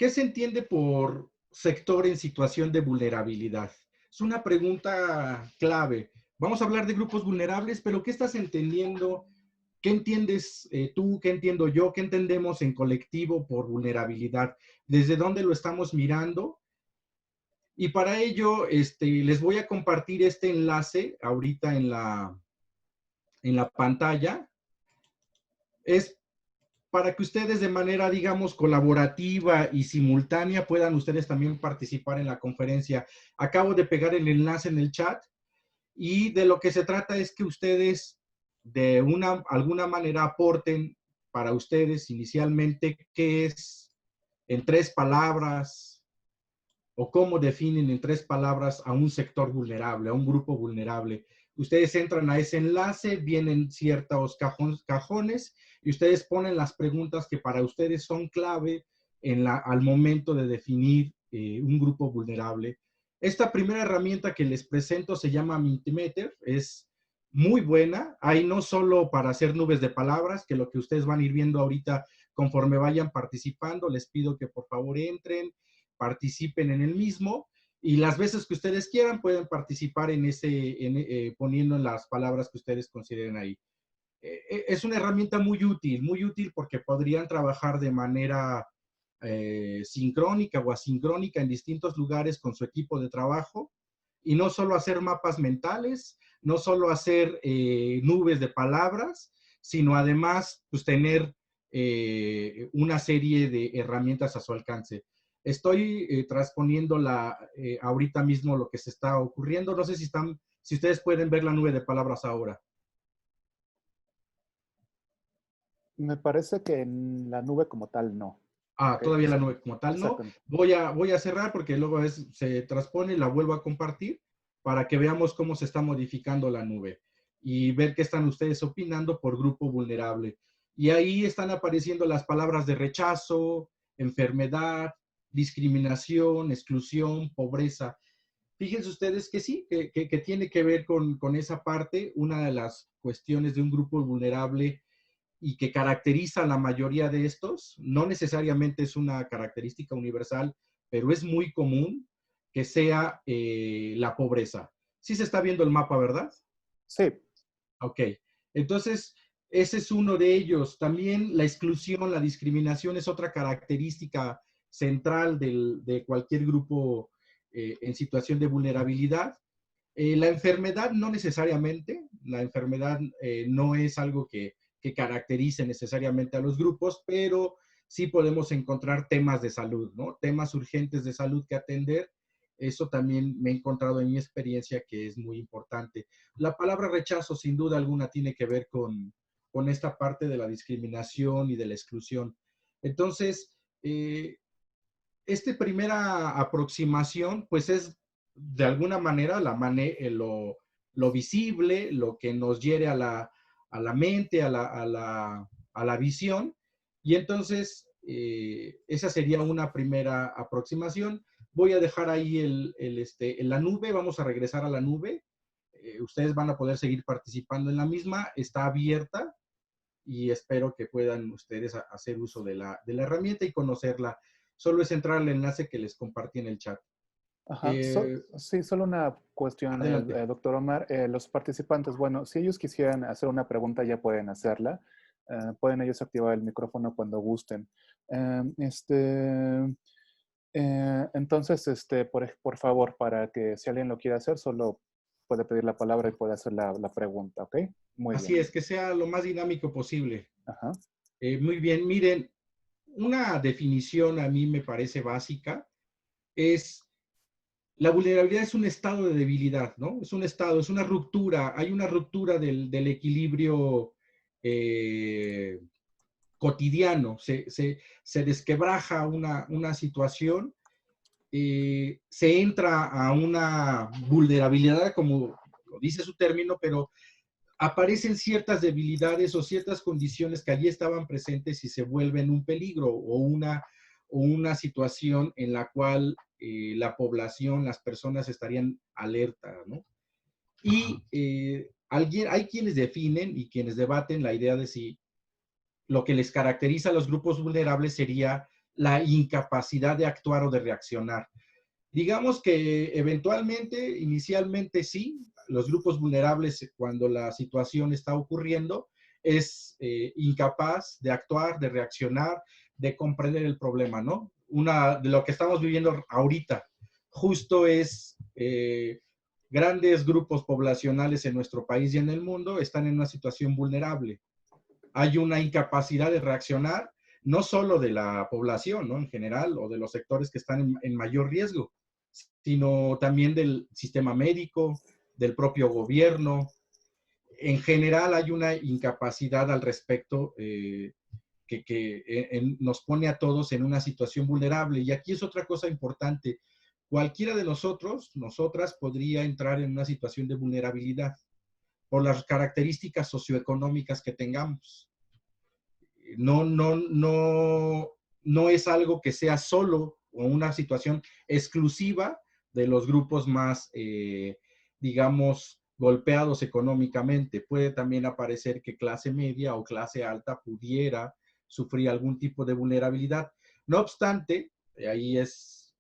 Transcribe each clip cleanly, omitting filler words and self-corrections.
¿Qué se entiende por sector en situación de vulnerabilidad? Es una pregunta clave. Vamos a hablar de grupos vulnerables, pero ¿qué estás entendiendo? ¿Qué entiendes tú? ¿Qué entiendo yo? ¿Qué entendemos en colectivo por vulnerabilidad? ¿Desde dónde lo estamos mirando? Y para ello, les voy a compartir este enlace ahorita en la pantalla. Es para que ustedes de manera, digamos, colaborativa y simultánea puedan ustedes también participar en la conferencia. Acabo de pegar el enlace en el chat y de lo que se trata es que ustedes de alguna manera aporten para ustedes inicialmente qué es en 3 palabras o cómo definen en 3 palabras a un sector vulnerable, a un grupo vulnerable. Ustedes entran a ese enlace, vienen ciertos cajones y ustedes ponen las preguntas que para ustedes son clave al momento de definir un grupo vulnerable. Esta primera herramienta que les presento se llama Mentimeter, es muy buena. Hay no solo para hacer nubes de palabras, que lo que ustedes van a ir viendo ahorita conforme vayan participando, les pido que por favor entren, participen en el mismo y las veces que ustedes quieran pueden participar en poniendo las palabras que ustedes consideren ahí. Es una herramienta muy útil porque podrían trabajar de manera sincrónica o asincrónica en distintos lugares con su equipo de trabajo y no solo hacer mapas mentales, no solo hacer nubes de palabras, sino además pues, tener una serie de herramientas a su alcance. Estoy transponiendo ahorita mismo lo que se está ocurriendo. No sé si ustedes pueden ver la nube de palabras ahora. Me parece que en la nube como tal no. Okay, Todavía la nube como tal no. exactamente. Voy a cerrar porque luego se transpone, la vuelvo a compartir para que veamos cómo se está modificando la nube y ver qué están ustedes opinando por grupo vulnerable. Y ahí están apareciendo las palabras de rechazo, enfermedad, discriminación, exclusión, pobreza. Fíjense ustedes que sí, que tiene que ver con esa parte. Una de las cuestiones de un grupo vulnerable y que caracteriza a la mayoría de estos, no necesariamente es una característica universal, pero es muy común que sea la pobreza. Sí se está viendo el mapa, ¿verdad? Sí. Ok, entonces ese es uno de ellos. También la exclusión, la discriminación es otra característica central de cualquier grupo en situación de vulnerabilidad. La enfermedad no necesariamente, la enfermedad no es algo que caracterice necesariamente a los grupos, pero sí podemos encontrar temas de salud, ¿no? Temas urgentes de salud que atender. Eso también me he encontrado en mi experiencia que es muy importante. La palabra rechazo, sin duda alguna, tiene que ver con esta parte de la discriminación y de la exclusión. Entonces, esta primera aproximación, pues es de alguna manera lo visible, lo que nos hiere a la mente, a la visión. Y entonces, esa sería una primera aproximación. Voy a dejar ahí en la nube, vamos a regresar a la nube. Ustedes van a poder seguir participando en la misma, está abierta y espero que puedan ustedes hacer uso de la herramienta y conocerla. Solo es entrar al enlace que les compartí en el chat. Ajá. Sí, solo una cuestión, Adelante. doctor Omar. Los participantes, bueno, si ellos quisieran hacer una pregunta, ya pueden hacerla. Pueden ellos activar el micrófono cuando gusten. Eh, este, entonces, por favor, para que si alguien lo quiere hacer, solo puede pedir la palabra y puede hacer la pregunta, ¿ok? Muy Así bien. es, que sea lo más dinámico posible. Ajá. Muy bien, miren, una definición a mí me parece básica es la vulnerabilidad es un estado de debilidad, ¿no? Es un estado, es una ruptura, hay una ruptura del equilibrio cotidiano, se desquebraja una situación, se entra a una vulnerabilidad, como lo dice su término, pero aparecen ciertas debilidades o ciertas condiciones que allí estaban presentes y se vuelven un peligro o una situación en la cual la población, las personas estarían alerta, ¿no? Y hay quienes definen y quienes debaten la idea de si lo que les caracteriza a los grupos vulnerables sería la incapacidad de actuar o de reaccionar. Digamos que eventualmente, inicialmente sí, los grupos vulnerables cuando la situación está ocurriendo es incapaz de actuar, de reaccionar, de comprender el problema, ¿no? Una de lo que estamos viviendo ahorita justo es grandes grupos poblacionales en nuestro país y en el mundo están en una situación vulnerable. Hay una incapacidad de reaccionar, no solo de la población, ¿no? En general, o de los sectores que están en mayor riesgo, sino también del sistema médico, del propio gobierno. En general hay una incapacidad al respecto que nos pone a todos en una situación vulnerable. Y aquí es otra cosa importante. Cualquiera de nosotros, nosotras, podría entrar en una situación de vulnerabilidad por las características socioeconómicas que tengamos. No es algo que sea solo o una situación exclusiva de los grupos más, digamos, golpeados económicamente. Puede también aparecer que clase media o clase alta pudiera sufrir algún tipo de vulnerabilidad. No obstante, ahí es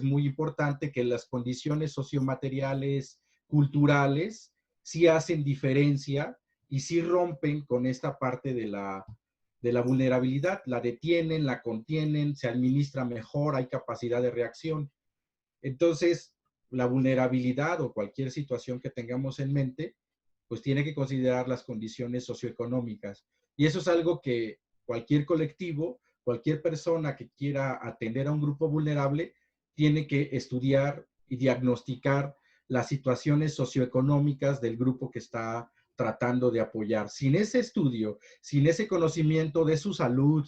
muy importante que las condiciones sociomateriales, culturales, sí hacen diferencia y sí rompen con esta parte de la vulnerabilidad, la detienen, la contienen, se administra mejor, hay capacidad de reacción. Entonces, la vulnerabilidad o cualquier situación que tengamos en mente, pues tiene que considerar las condiciones socioeconómicas. Y eso es algo que cualquier colectivo, cualquier persona que quiera atender a un grupo vulnerable, tiene que estudiar y diagnosticar las situaciones socioeconómicas del grupo que está tratando de apoyar. Sin ese estudio, sin ese conocimiento de su salud,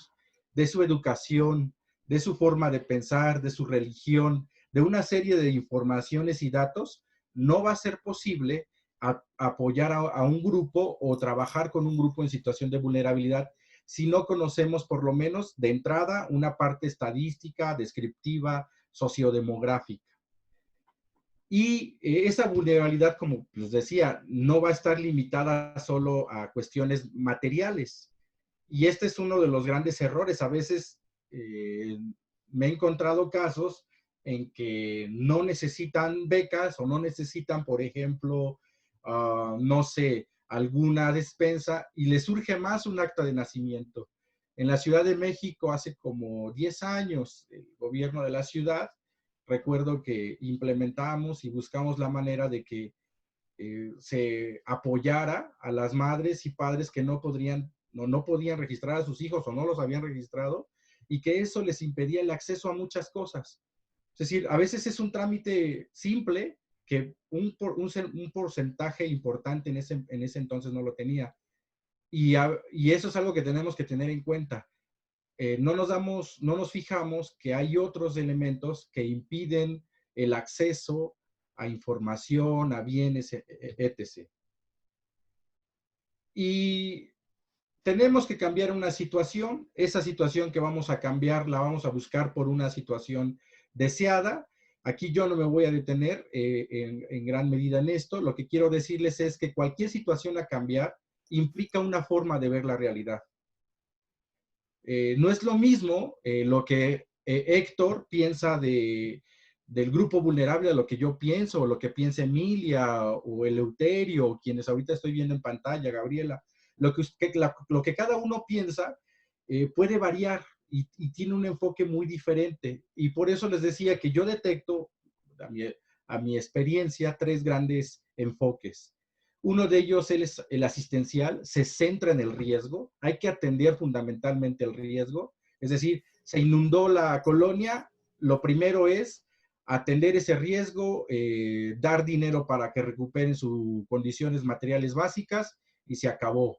de su educación, de su forma de pensar, de su religión, de una serie de informaciones y datos, no va a ser posible apoyar a un grupo o trabajar con un grupo en situación de vulnerabilidad si no conocemos por lo menos de entrada una parte estadística, descriptiva, sociodemográfica. Y esa vulnerabilidad, como les decía, no va a estar limitada solo a cuestiones materiales. Y este es uno de los grandes errores. A veces me he encontrado casos en que no necesitan becas o no necesitan, por ejemplo, no sé, alguna despensa y les surge más un acta de nacimiento. En la Ciudad de México, hace como 10 años, el gobierno de la ciudad, recuerdo que implementamos y buscamos la manera de que se apoyara a las madres y padres que no podían registrar a sus hijos o no los habían registrado y que eso les impedía el acceso a muchas cosas. Es decir, a veces es un trámite simple que un porcentaje importante en ese entonces no lo tenía. Y eso es algo que tenemos que tener en cuenta. No nos fijamos que hay otros elementos que impiden el acceso a información, a bienes, etc. Y tenemos que cambiar una situación. Esa situación que vamos a cambiar la vamos a buscar por una situación deseada. Aquí yo no me voy a detener en gran medida en esto. Lo que quiero decirles es que cualquier situación a cambiar implica una forma de ver la realidad. No es lo mismo lo que Héctor piensa del grupo vulnerable a lo que yo pienso, o lo que piensa Emilia, o Eleuterio, o quienes ahorita estoy viendo en pantalla, Gabriela. Lo que cada uno piensa puede variar y tiene un enfoque muy diferente. Y por eso les decía que yo detecto, a mi experiencia, tres grandes enfoques. Uno de ellos es el asistencial, se centra en el riesgo, hay que atender fundamentalmente el riesgo, es decir, se inundó la colonia, lo primero es atender ese riesgo, dar dinero para que recuperen sus condiciones materiales básicas y se acabó.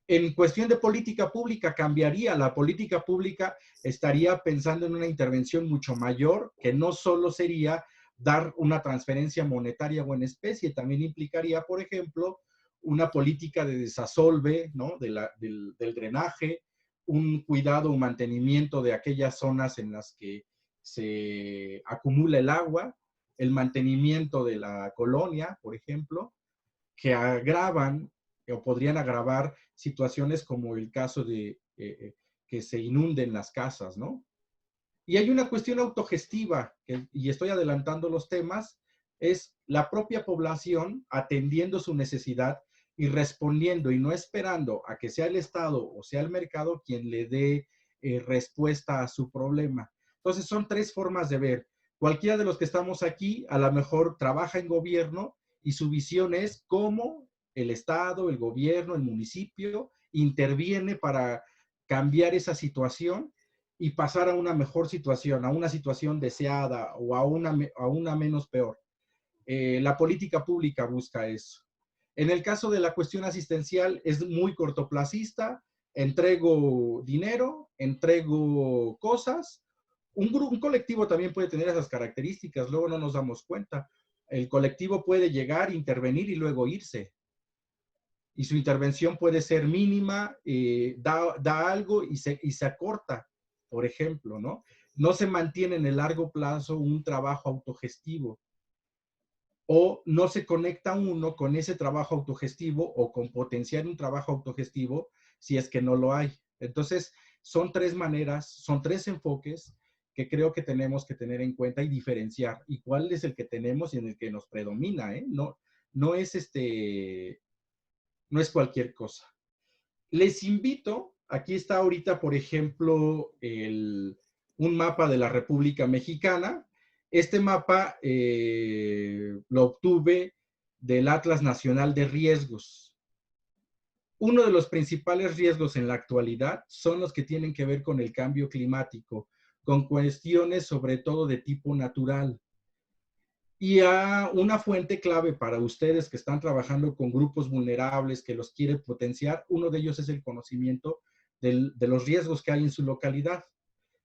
En cuestión de política pública cambiaría, la política pública estaría pensando en una intervención mucho mayor, que no solo sería dar una transferencia monetaria o en especie, también implicaría, por ejemplo, una política de desasolve, ¿no? Del drenaje, un cuidado o mantenimiento de aquellas zonas en las que se acumula el agua, el mantenimiento de la colonia, por ejemplo, que agravan o podrían agravar situaciones como el caso de que se inunden las casas, ¿no? Y hay una cuestión autogestiva, y estoy adelantando los temas, es la propia población atendiendo su necesidad y respondiendo y no esperando a que sea el Estado o sea el mercado quien le dé respuesta a su problema. Entonces son tres formas de ver. Cualquiera de los que estamos aquí a lo mejor trabaja en gobierno y su visión es cómo el Estado, el gobierno, el municipio interviene para cambiar esa situación y pasar a una mejor situación, a una situación deseada o a una menos peor. La política pública busca eso. En el caso de la cuestión asistencial es muy cortoplacista, entrego dinero, entrego cosas. Un colectivo también puede tener esas características, luego no nos damos cuenta. El colectivo puede llegar, intervenir y luego irse. Y su intervención puede ser mínima, da algo y se acorta, por ejemplo, ¿no? No se mantiene en el largo plazo un trabajo autogestivo o no se conecta uno con ese trabajo autogestivo o con potenciar un trabajo autogestivo si es que no lo hay. Entonces, son tres maneras, son tres enfoques que creo que tenemos que tener en cuenta y diferenciar. ¿Y cuál es el que tenemos y en el que nos predomina? No es cualquier cosa. Les invito, aquí está ahorita, por ejemplo, un mapa de la República Mexicana. Este mapa lo obtuve del Atlas Nacional de Riesgos. Uno de los principales riesgos en la actualidad son los que tienen que ver con el cambio climático, con cuestiones sobre todo de tipo natural. Y a una fuente clave para ustedes que están trabajando con grupos vulnerables, que los quiere potenciar, uno de ellos es el conocimiento de los riesgos que hay en su localidad.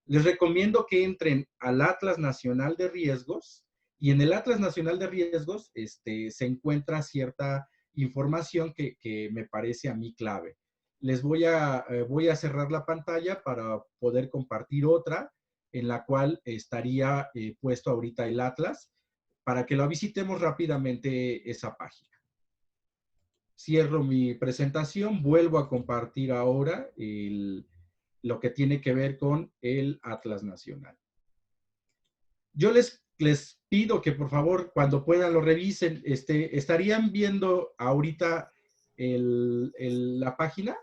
Les recomiendo que entren al Atlas Nacional de Riesgos y en el Atlas Nacional de Riesgos se encuentra cierta información que me parece a mí clave. Les voy a cerrar la pantalla para poder compartir otra en la cual estaría puesto ahorita el Atlas para que lo visitemos rápidamente esa página. Cierro mi presentación, vuelvo a compartir ahora lo que tiene que ver con el Atlas Nacional. Yo les pido que por favor, cuando puedan lo revisen. ¿Estarían viendo ahorita la página?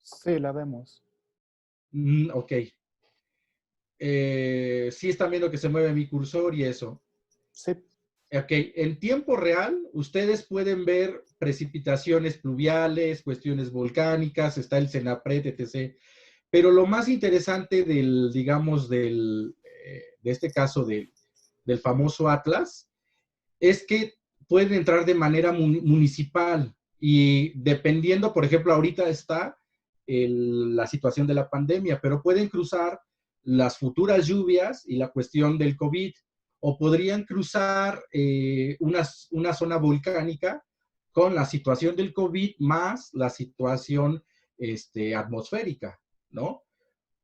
Sí, la vemos. Ok. Sí están viendo que se mueve mi cursor y eso. Sí. Ok, en tiempo real, ustedes pueden ver precipitaciones pluviales, cuestiones volcánicas, está el CENAPRED, etc. Pero lo más interesante digamos, de este caso del famoso Atlas, es que pueden entrar de manera municipal y dependiendo, por ejemplo, ahorita está la situación de la pandemia, pero pueden cruzar las futuras lluvias y la cuestión del COVID, o podrían cruzar una zona volcánica con la situación del COVID más la situación atmosférica, ¿no?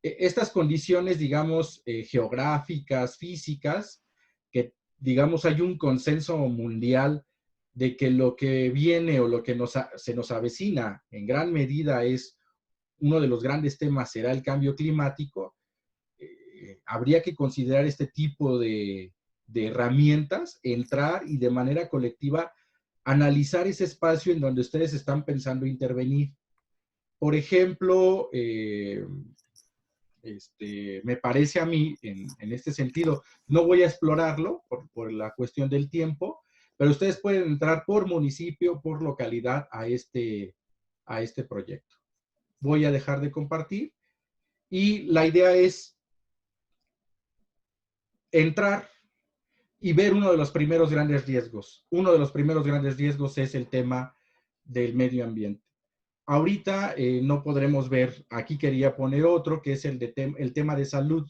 Estas condiciones, digamos, geográficas, físicas, que, digamos, hay un consenso mundial de que lo que viene o lo que se nos avecina en gran medida es uno de los grandes temas, será el cambio climático. Habría que considerar este tipo de herramientas, entrar y de manera colectiva analizar ese espacio en donde ustedes están pensando intervenir. Por ejemplo, me parece a mí, en este sentido, no voy a explorarlo por la cuestión del tiempo, pero ustedes pueden entrar por municipio, por localidad a este proyecto. Voy a dejar de compartir y la idea es entrar y ver uno de los primeros grandes riesgos. Uno de los primeros grandes riesgos es el tema del medio ambiente. Ahorita no podremos ver, aquí quería poner otro, que es el tema de salud.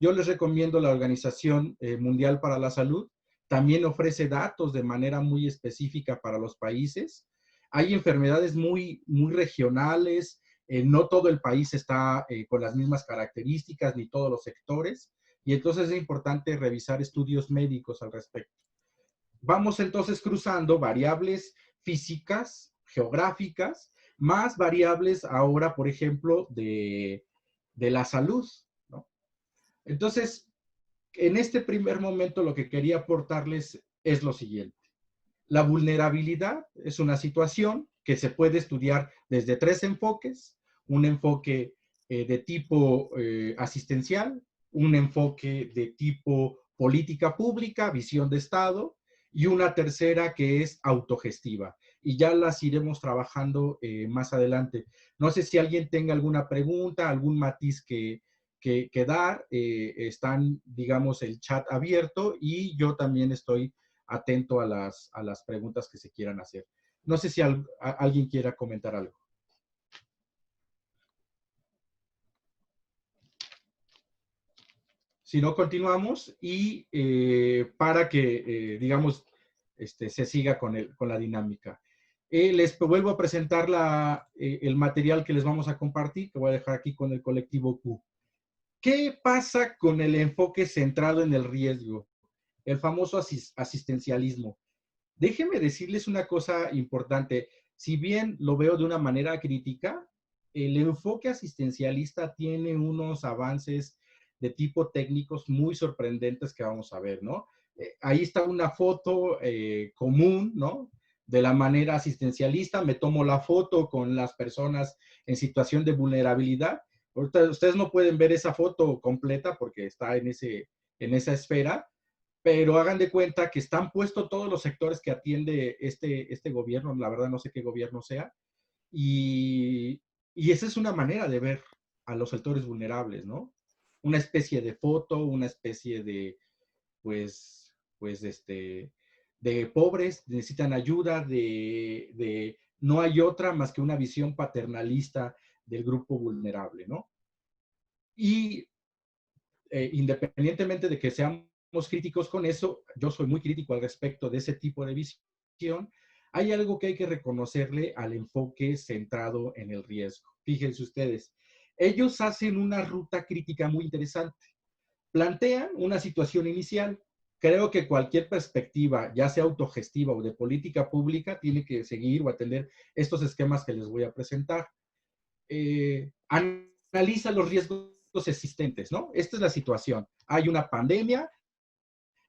Yo les recomiendo la Organización Mundial para la Salud. También ofrece datos de manera muy específica para los países. Hay enfermedades muy, muy regionales. No todo el país está con las mismas características, ni todos los sectores. Y entonces es importante revisar estudios médicos al respecto. Vamos entonces cruzando variables físicas, geográficas, más variables ahora, por ejemplo, de la salud, ¿no? Entonces, en este primer momento lo que quería aportarles es lo siguiente. La vulnerabilidad es una situación que se puede estudiar desde tres enfoques: un enfoque de tipo asistencial, un enfoque de tipo política pública, visión de Estado, y una tercera que es autogestiva. Y ya las iremos trabajando más adelante. No sé si alguien tenga alguna pregunta, algún matiz que dar. Están, digamos, el chat abierto y yo también estoy atento a las preguntas que se quieran hacer. No sé si alguien quiera comentar algo. Si no, continuamos y para que, digamos, se siga con la dinámica. Les vuelvo a presentar el material que les vamos a compartir, que voy a dejar aquí con el colectivo Q. ¿Qué pasa con el enfoque centrado en el riesgo? El famoso asistencialismo. Déjenme decirles una cosa importante. Si bien lo veo de una manera crítica, el enfoque asistencialista tiene unos avances de tipo técnicos muy sorprendentes que vamos a ver, ¿no? Ahí está una foto común, ¿no? De la manera asistencialista, me tomo la foto con las personas en situación de vulnerabilidad. Ahorita ustedes no pueden ver esa foto completa porque está en esa esfera, pero hagan de cuenta que están puestos todos los sectores que atiende este gobierno, la verdad no sé qué gobierno sea, y, y esa es una manera de ver a los sectores vulnerables, ¿no? Una especie de foto, una especie de, de pobres, necesitan ayuda, no hay otra más que una visión paternalista del grupo vulnerable, ¿no? Y independientemente de que seamos críticos con eso, yo soy muy crítico al respecto de ese tipo de visión, hay algo que hay que reconocerle al enfoque centrado en el riesgo. Fíjense ustedes, ellos hacen una ruta crítica muy interesante. Plantean una situación inicial. Creo que cualquier perspectiva, ya sea autogestiva o de política pública, tiene que seguir o atender estos esquemas que les voy a presentar. Analiza los riesgos existentes, ¿no? Esta es la situación. Hay una pandemia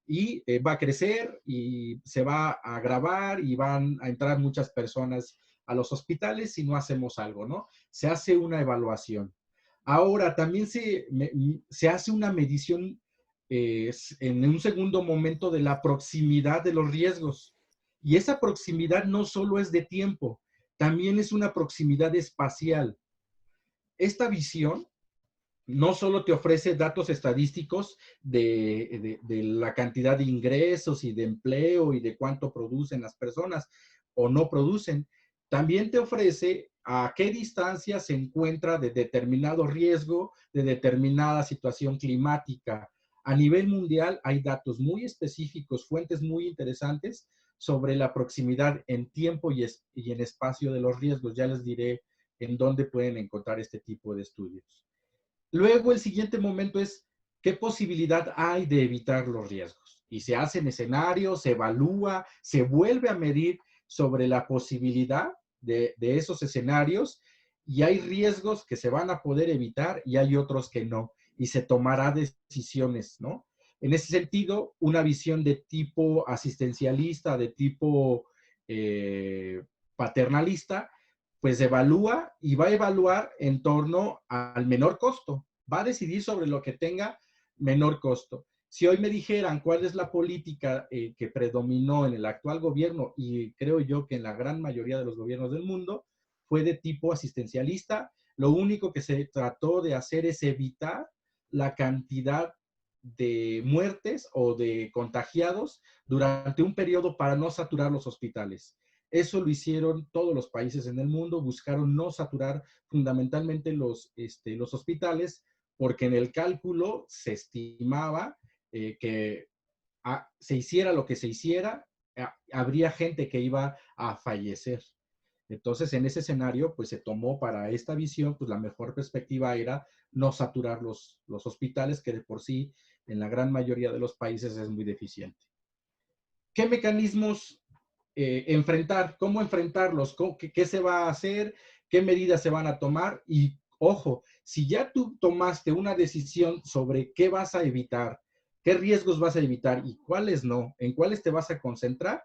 y va a crecer y se va a agravar y van a entrar muchas personas a los hospitales si no hacemos algo, ¿no? Se hace una evaluación. Ahora, también se hace una medición en un segundo momento de la proximidad de los riesgos. Y esa proximidad no solo es de tiempo, también es una proximidad espacial. Esta visión no solo te ofrece datos estadísticos de la cantidad de ingresos y de empleo y de cuánto producen las personas o no producen, también te ofrece a qué distancia se encuentra de determinado riesgo, de determinada situación climática. A nivel mundial hay datos muy específicos, fuentes muy interesantes sobre la proximidad en tiempo y en espacio de los riesgos. Ya les diré en dónde pueden encontrar este tipo de estudios. Luego, el siguiente momento es, ¿qué posibilidad hay de evitar los riesgos? Y se hacen escenarios, se evalúa, se vuelve a medir sobre la posibilidad de esos escenarios y hay riesgos que se van a poder evitar y hay otros que no. Y se tomará decisiones, ¿no? En ese sentido, una visión de tipo asistencialista, de tipo eh, paternalista, pues evalúa y va a evaluar en torno al menor costo. Va a decidir sobre lo que tenga menor costo. Si hoy me dijeran cuál es la política que predominó en el actual gobierno, y creo yo que en la gran mayoría de los gobiernos del mundo, fue de tipo asistencialista, lo único que se trató de hacer es evitar la cantidad de muertes o de contagiados durante un periodo para no saturar los hospitales. Eso lo hicieron todos los países en el mundo, buscaron no saturar fundamentalmente los hospitales, porque en el cálculo se estimaba que se hiciera lo que se hiciera, habría gente que iba a fallecer. Entonces, en ese escenario, pues se tomó para esta visión, pues la mejor perspectiva era no saturar los hospitales, que de por sí en la gran mayoría de los países es muy deficiente. ¿Qué mecanismos enfrentar? ¿Cómo enfrentarlos? ¿Qué se va a hacer? ¿Qué medidas se van a tomar? Y Ojo, si ya tú tomaste una decisión sobre qué vas a evitar, qué riesgos vas a evitar y cuáles no, en cuáles te vas a concentrar,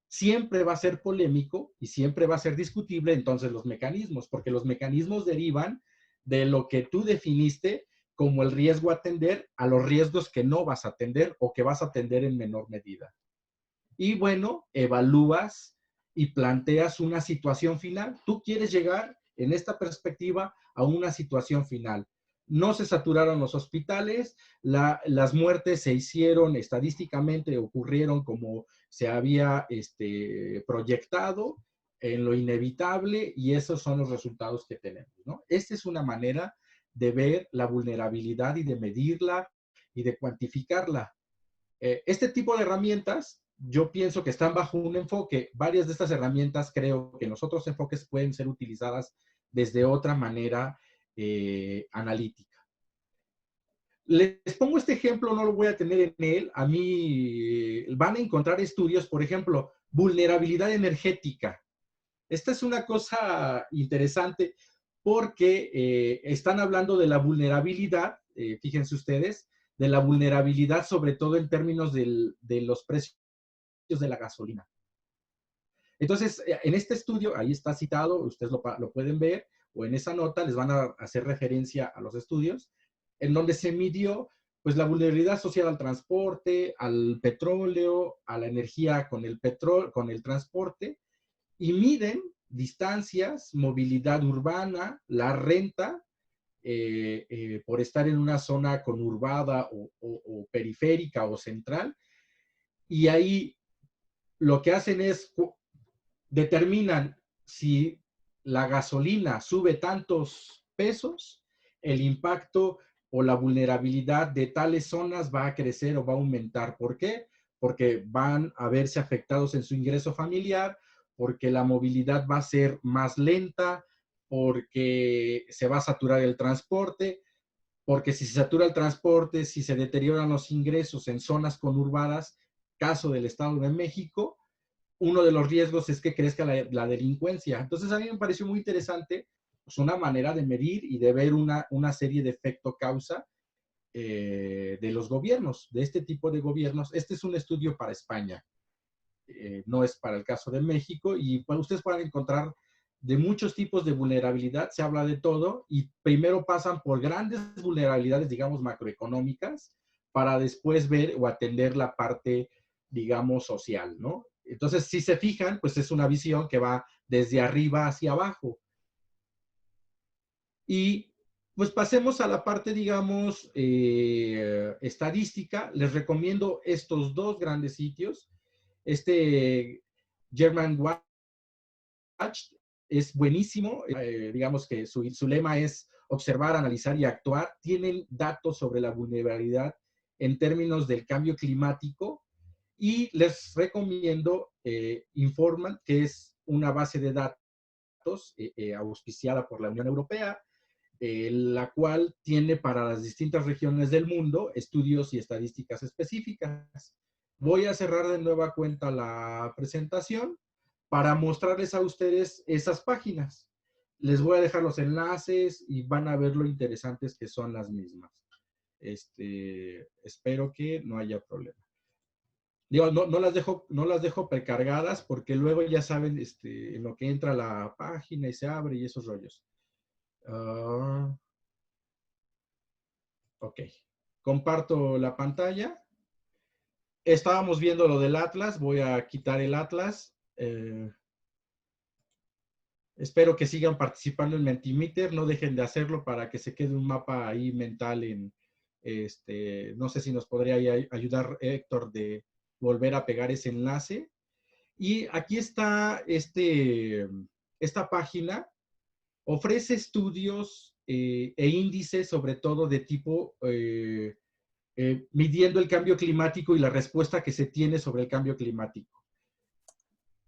siempre va a ser polémico y siempre va a ser discutible entonces los mecanismos, porque los mecanismos derivan de lo que tú definiste como el riesgo a atender a los riesgos que no vas a atender o que vas a atender en menor medida. Y bueno, evalúas y planteas una situación final. Tú quieres llegar en esta perspectiva a una situación final. No se saturaron los hospitales, las muertes se hicieron estadísticamente, ocurrieron como se había proyectado en lo inevitable y esos son los resultados que tenemos, ¿no? Esta es una manera de ver la vulnerabilidad y de medirla y de cuantificarla. Este tipo de herramientas, yo pienso que están bajo un enfoque. Varias de estas herramientas creo que en los otros enfoques pueden ser utilizadas desde otra manera analítica. Les pongo este ejemplo, no lo voy a tener en él. A mí van a encontrar estudios, por ejemplo, vulnerabilidad energética. Esta es una cosa interesante porque están hablando de la vulnerabilidad, fíjense ustedes, de la vulnerabilidad sobre todo en términos de los precios de la gasolina. Entonces, en este estudio, ahí está citado, ustedes lo pueden ver, o en esa nota les van a hacer referencia a los estudios, en donde se midió pues la vulnerabilidad asociada al transporte, al petróleo, a la energía con el petróleo, con el transporte, y miden distancias, movilidad urbana, la renta, por estar en una zona conurbada o periférica o central, y ahí lo que hacen es determinan si la gasolina sube tantos pesos, el impacto o la vulnerabilidad de tales zonas va a crecer o va a aumentar. ¿Por qué? Porque van a verse afectados en su ingreso familiar, porque la movilidad va a ser más lenta, porque se va a saturar el transporte, porque si se satura el transporte, si se deterioran los ingresos en zonas conurbadas, caso del Estado de México, uno de los riesgos es que crezca la delincuencia. Entonces a mí me pareció muy interesante, pues una manera de medir y de ver una serie de efecto-causa de los gobiernos, de este tipo de gobiernos. Este es un estudio para España, no es para el caso de México, y pues, ustedes pueden encontrar de muchos tipos de vulnerabilidad, se habla de todo, y primero pasan por grandes vulnerabilidades, digamos, macroeconómicas, para después ver o atender la parte, digamos, social, ¿no? Entonces, si se fijan, pues es una visión que va desde arriba hacia abajo. Y pues pasemos a la parte, digamos, estadística. Les recomiendo estos dos grandes sitios. Este German Watch es buenísimo. Digamos que su lema es observar, analizar y actuar. Tienen datos sobre la vulnerabilidad en términos del cambio climático. Y les recomiendo Informan, que es una base de datos auspiciada por la Unión Europea, la cual tiene para las distintas regiones del mundo estudios y estadísticas específicas. Voy a cerrar de nueva cuenta la presentación para mostrarles a ustedes esas páginas. Les voy a dejar los enlaces y van a ver lo interesantes que son las mismas. Espero que no haya problema. Digo, no las dejo precargadas porque luego ya saben en lo que entra la página y se abre y esos rollos. Ok. Comparto la pantalla. Estábamos viendo lo del Atlas. Voy a quitar el Atlas. Espero que sigan participando en Mentimeter. No dejen de hacerlo para que se quede un mapa ahí mental en... no sé si nos podría ayudar Héctor de volver a pegar ese enlace. Y aquí está esta página. Ofrece estudios e índices, sobre todo de tipo midiendo el cambio climático y la respuesta que se tiene sobre el cambio climático.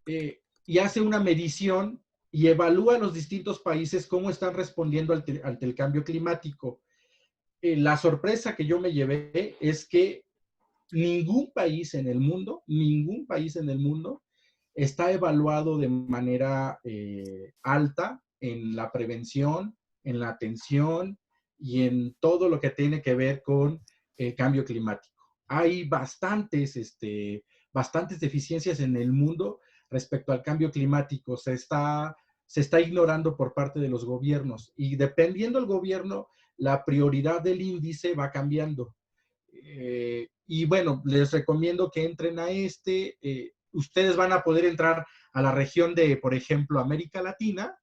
Y hace una medición y evalúa los distintos países cómo están respondiendo ante el cambio climático. La sorpresa que yo me llevé es que ningún país en el mundo está evaluado de manera alta en la prevención, en la atención y en todo lo que tiene que ver con el cambio climático. Hay bastantes deficiencias en el mundo respecto al cambio climático. Se está ignorando por parte de los gobiernos y dependiendo del gobierno, la prioridad del índice va cambiando. Y bueno, les recomiendo que entren a ustedes van a poder entrar a la región de, por ejemplo, América Latina,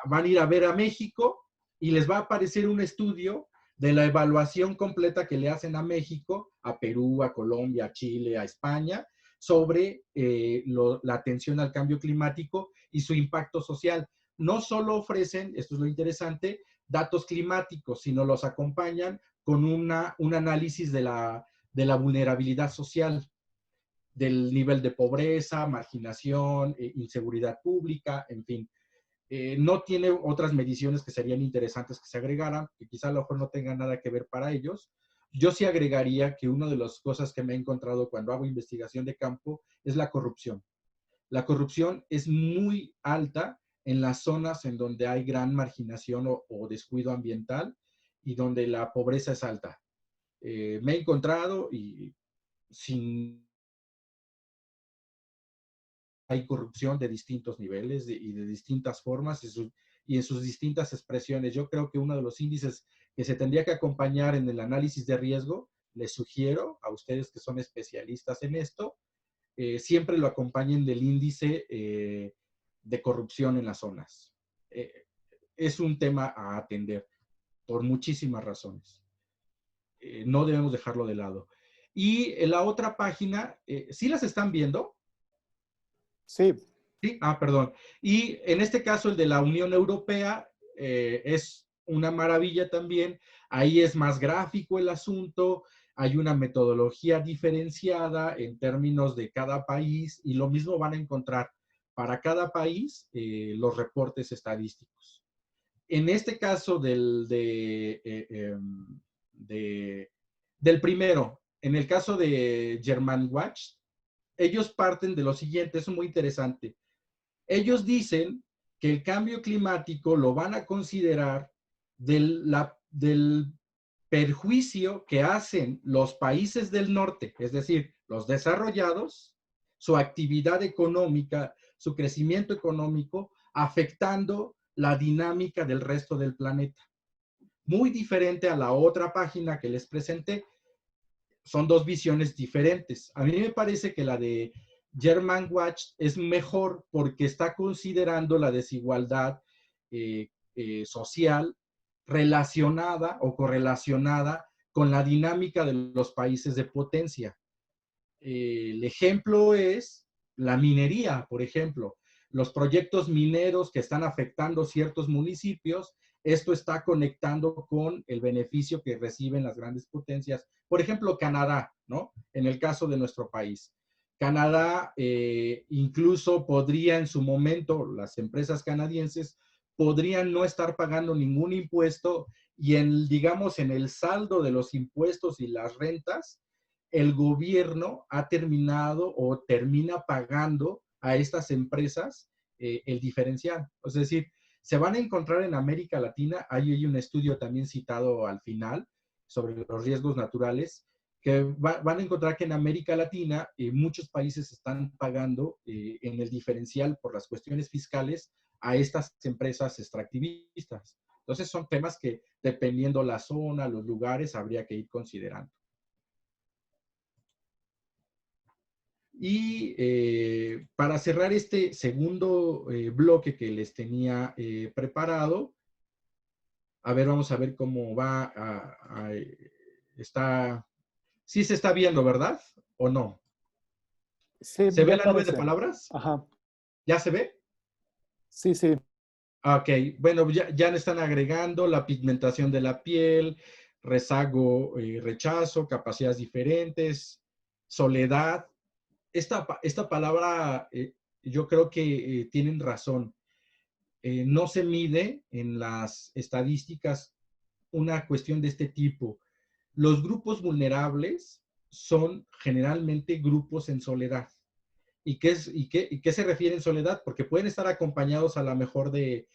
van a ir a ver a México y les va a aparecer un estudio de la evaluación completa que le hacen a México, a Perú, a Colombia, a Chile, a España, sobre la atención al cambio climático y su impacto social. No solo ofrecen, esto es lo interesante, datos climáticos, sino los acompañan con un análisis de la vulnerabilidad social, del nivel de pobreza, marginación, inseguridad pública, en fin. No tiene otras mediciones que serían interesantes que se agregaran, que quizá a lo mejor no tengan nada que ver para ellos. Yo sí agregaría que una de las cosas que me he encontrado cuando hago investigación de campo es la corrupción. La corrupción es muy alta en las zonas en donde hay gran marginación o descuido ambiental y donde la pobreza es alta. Me he encontrado y sin hay corrupción de distintos niveles y de distintas formas y en sus distintas expresiones. Yo creo que uno de los índices que se tendría que acompañar en el análisis de riesgo, les sugiero a ustedes que son especialistas en esto, siempre lo acompañen del índice de corrupción en las zonas. Es un tema a atender por muchísimas razones. No debemos dejarlo de lado. Y en la otra página, ¿sí las están viendo? Sí. Sí, perdón. Y en este caso, el de la Unión Europea es una maravilla también. Ahí es más gráfico el asunto, hay una metodología diferenciada en términos de cada país y lo mismo van a encontrar para cada país los reportes estadísticos. En este caso del primero, en el caso de Germanwatch, ellos parten de lo siguiente, es muy interesante. Ellos dicen que el cambio climático lo van a considerar del perjuicio que hacen los países del norte, es decir, los desarrollados, su actividad económica, su crecimiento económico, afectando la dinámica del resto del planeta. Muy diferente a la otra página que les presenté. Son dos visiones diferentes. A mí me parece que la de Germanwatch es mejor porque está considerando la desigualdad social relacionada o correlacionada con la dinámica de los países de potencia. El ejemplo es la minería, por ejemplo. Los proyectos mineros que están afectando ciertos municipios, esto está conectando con el beneficio que reciben las grandes potencias. Por ejemplo, Canadá, ¿no? En el caso de nuestro país. Canadá incluso podría en su momento, las empresas canadienses podrían no estar pagando ningún impuesto y digamos, en el saldo de los impuestos y las rentas, el gobierno ha terminado o termina pagando a estas empresas el diferencial. Es decir, se van a encontrar en América Latina, hay un estudio también citado al final sobre los riesgos naturales, que van a encontrar que en América Latina muchos países están pagando en el diferencial por las cuestiones fiscales a estas empresas extractivistas. Entonces son temas que dependiendo la zona, los lugares, habría que ir considerando. Y para cerrar este segundo bloque que les tenía preparado, a ver, vamos a ver cómo va. Sí se está viendo, ¿verdad? ¿O no? Sí, ¿Se ya ve la nube de aparece. palabras? Ajá. ¿Ya se ve? Sí, sí. Ok, bueno, ya le están agregando la pigmentación de la piel, rezago, rechazo, capacidades diferentes, soledad. Esta palabra, yo creo que tienen razón. No se mide en las estadísticas una cuestión de este tipo. Los grupos vulnerables son generalmente grupos en soledad. ¿Y qué se refiere en soledad? Porque pueden estar acompañados a lo mejor de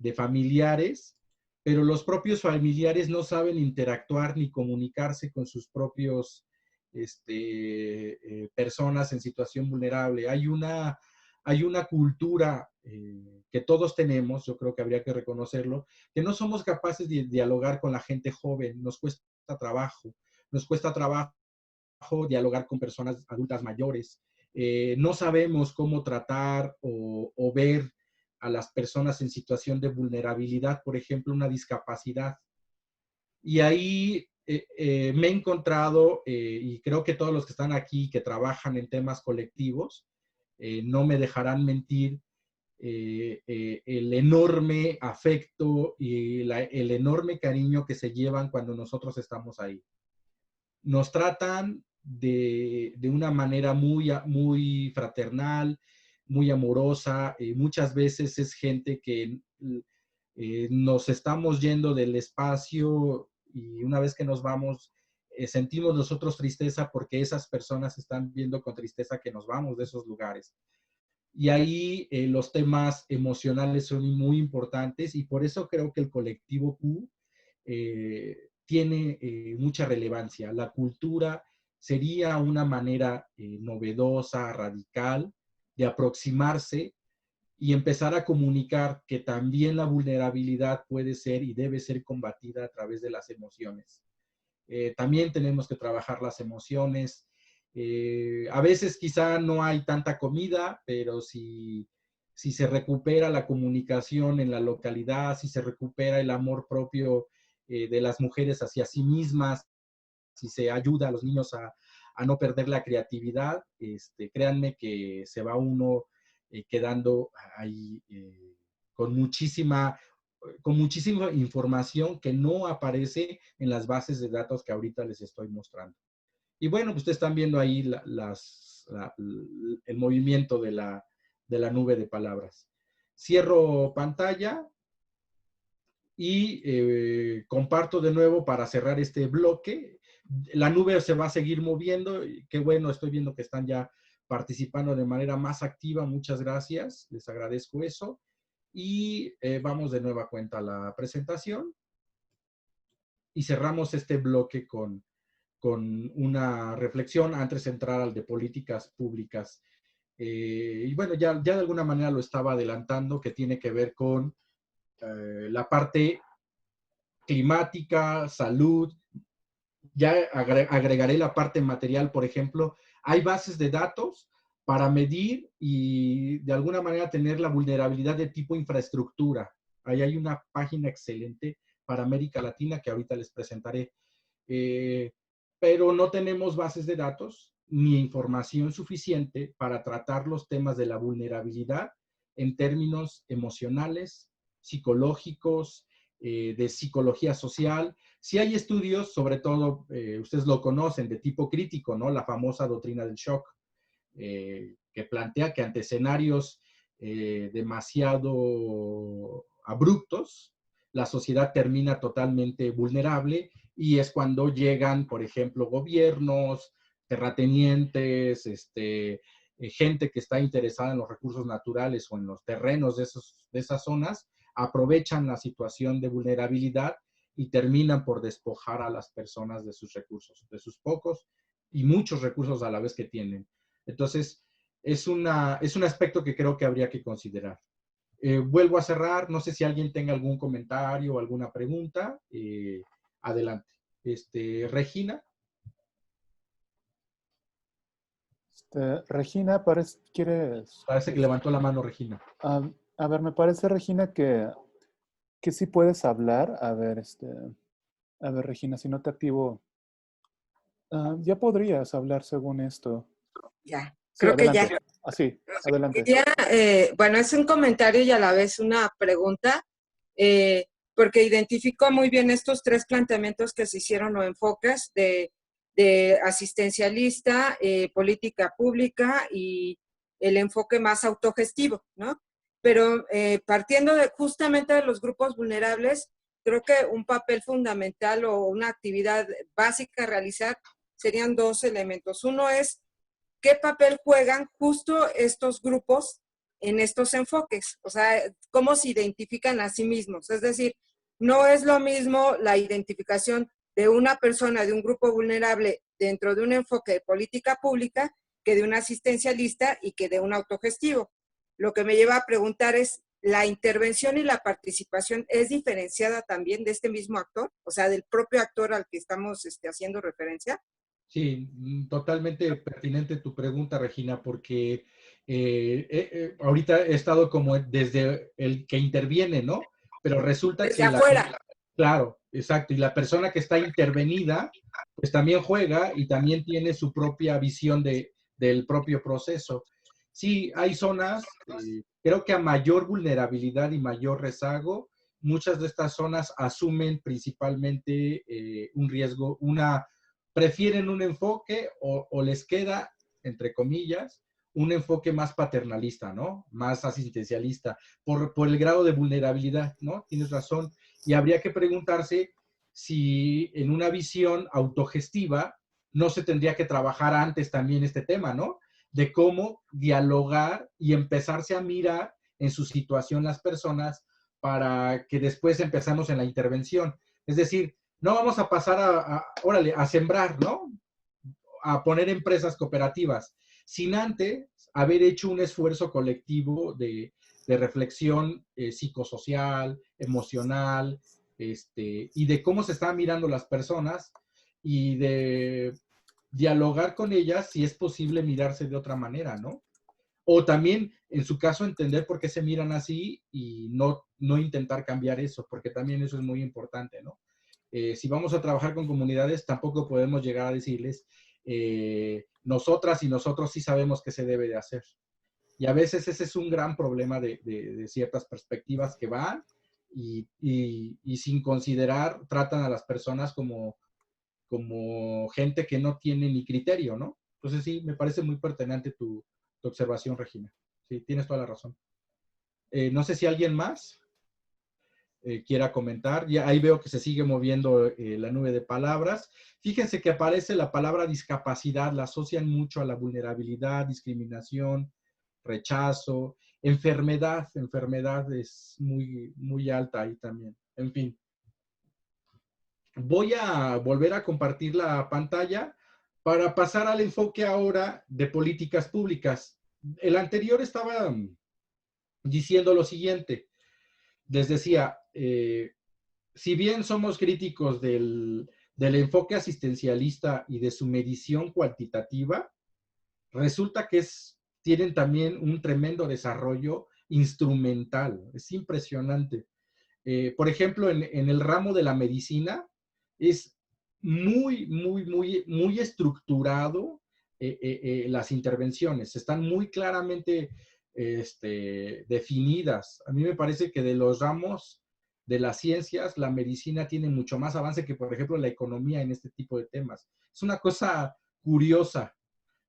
de familiares, pero los propios familiares no saben interactuar ni comunicarse con sus propios personas en situación vulnerable. Hay una cultura que todos tenemos, yo creo que habría que reconocerlo, que no somos capaces de dialogar con la gente joven, nos cuesta trabajo dialogar con personas adultas mayores, no sabemos cómo tratar o ver a las personas en situación de vulnerabilidad, por ejemplo, una discapacidad. Y ahí me he encontrado, y creo que todos los que están aquí, que trabajan en temas colectivos, no me dejarán mentir, el enorme afecto y el enorme cariño que se llevan cuando nosotros estamos ahí. Nos tratan de una manera muy fraternal, muy amorosa. Muchas veces es gente que nos estamos yendo del espacio y una vez que nos vamos, sentimos nosotros tristeza porque esas personas están viendo con tristeza que nos vamos de esos lugares. Y ahí los temas emocionales son muy importantes y por eso creo que el colectivo Q tiene mucha relevancia. La cultura sería una manera novedosa, radical, de aproximarse y empezar a comunicar que también la vulnerabilidad puede ser y debe ser combatida a través de las emociones. También tenemos que trabajar las emociones. A veces quizá no hay tanta comida, pero si se recupera la comunicación en la localidad, si se recupera el amor propio de las mujeres hacia sí mismas, si se ayuda a los niños a no perder la creatividad, créanme que se va uno quedando ahí con muchísima información que no aparece en las bases de datos que ahorita les estoy mostrando. Y bueno, pues ustedes están viendo ahí el movimiento de la nube de palabras. Cierro pantalla y comparto de nuevo para cerrar este bloque. La nube se va a seguir moviendo. Qué bueno, estoy viendo que están ya participando de manera más activa. Muchas gracias, les agradezco eso. Y vamos de nueva cuenta a la presentación. Y cerramos este bloque con una reflexión antes de entrar al de políticas públicas. Y bueno, ya de alguna manera lo estaba adelantando, que tiene que ver con la parte climática, salud. Ya agregaré la parte material, por ejemplo. Hay bases de datos para medir y de alguna manera tener la vulnerabilidad de tipo infraestructura. Ahí hay una página excelente para América Latina que ahorita les presentaré. Pero no tenemos bases de datos ni información suficiente para tratar los temas de la vulnerabilidad en términos emocionales, psicológicos, de psicología social. Sí hay estudios, sobre todo, ustedes lo conocen, de tipo crítico, ¿no? La famosa doctrina del shock, que plantea que ante escenarios demasiado abruptos, la sociedad termina totalmente vulnerable y es cuando llegan, por ejemplo, gobiernos, terratenientes, gente que está interesada en los recursos naturales o en los terrenos de esas zonas, aprovechan la situación de vulnerabilidad y terminan por despojar a las personas de sus recursos, de sus pocos y muchos recursos a la vez que tienen. Entonces, es un aspecto que creo que habría que considerar. Vuelvo a cerrar, no sé si alguien tenga algún comentario o alguna pregunta. Adelante. Regina. Regina, ¿quieres? Parece que levantó la mano Regina. A ver, me parece, Regina, que sí puedes hablar. A ver, Regina, si no te activo, ya podrías hablar según esto. Ya, Sí, creo que ya. adelante. Sí, adelante. Quería, bueno, es un comentario y a la vez una pregunta, porque identifico muy bien estos tres planteamientos que se hicieron o enfoques de asistencialista, política pública y el enfoque más autogestivo, ¿no? Pero partiendo justamente de los grupos vulnerables, creo que un papel fundamental o una actividad básica a realizar serían dos elementos. Uno es ¿qué papel juegan justo estos grupos en estos enfoques, o sea, cómo se identifican a sí mismos. Es decir, no es lo mismo la identificación de una persona, de un grupo vulnerable dentro de un enfoque de política pública que de un asistencialista y que de un autogestivo. Lo que me lleva a preguntar es, ¿la intervención y la participación es diferenciada también de este mismo actor? O sea, del propio actor al que estamos haciendo referencia. Sí, totalmente pertinente tu pregunta, Regina, porque ahorita he estado como desde el que interviene, ¿no? Pero resulta Desde que afuera. claro, exacto, y la persona que está intervenida, pues también juega y también tiene su propia visión del propio proceso. Sí, hay zonas, creo que a mayor vulnerabilidad y mayor rezago, muchas de estas zonas asumen principalmente un riesgo, prefieren un enfoque o les queda, entre comillas, un enfoque más paternalista, ¿no? Más asistencialista, por el grado de vulnerabilidad, ¿no? Tienes razón. Y habría que preguntarse si en una visión autogestiva no se tendría que trabajar antes también este tema, ¿no? De cómo dialogar y empezarse a mirar en su situación las personas para que después empezamos en la intervención. Es decir, no vamos a pasar órale, a sembrar, ¿no? A poner empresas cooperativas, sin antes haber hecho un esfuerzo colectivo de reflexión psicosocial, emocional, y de cómo se están mirando las personas y de dialogar con ellas si es posible mirarse de otra manera, ¿no? O también, en su caso, entender por qué se miran así y no intentar cambiar eso, porque también eso es muy importante, ¿no? Si vamos a trabajar con comunidades, tampoco podemos llegar a decirles, nosotras y nosotros sí sabemos qué se debe de hacer. Y a veces ese es un gran problema de ciertas perspectivas que van y sin considerar, tratan a las personas como gente que no tiene ni criterio, ¿no? Entonces sí, me parece muy pertinente tu observación, Regina. Sí, tienes toda la razón. No sé si alguien más quiera comentar. Ya ahí veo que se sigue moviendo la nube de palabras. Fíjense que aparece la palabra discapacidad, la asocian mucho a la vulnerabilidad, discriminación, rechazo, enfermedad. Enfermedad es muy, muy alta ahí también. En fin. Voy a volver a compartir la pantalla para pasar al enfoque ahora de políticas públicas. El anterior estaba diciendo lo siguiente. Les decía, si bien somos críticos del enfoque asistencialista y de su medición cuantitativa, resulta que tienen también un tremendo desarrollo instrumental. Es impresionante. Por ejemplo, en el ramo de la medicina, es muy, muy, muy, muy estructurado las intervenciones. Están muy claramente definidas. A mí me parece que de los ramos de las ciencias, la medicina tiene mucho más avance que, por ejemplo, la economía en este tipo de temas. Es una cosa curiosa.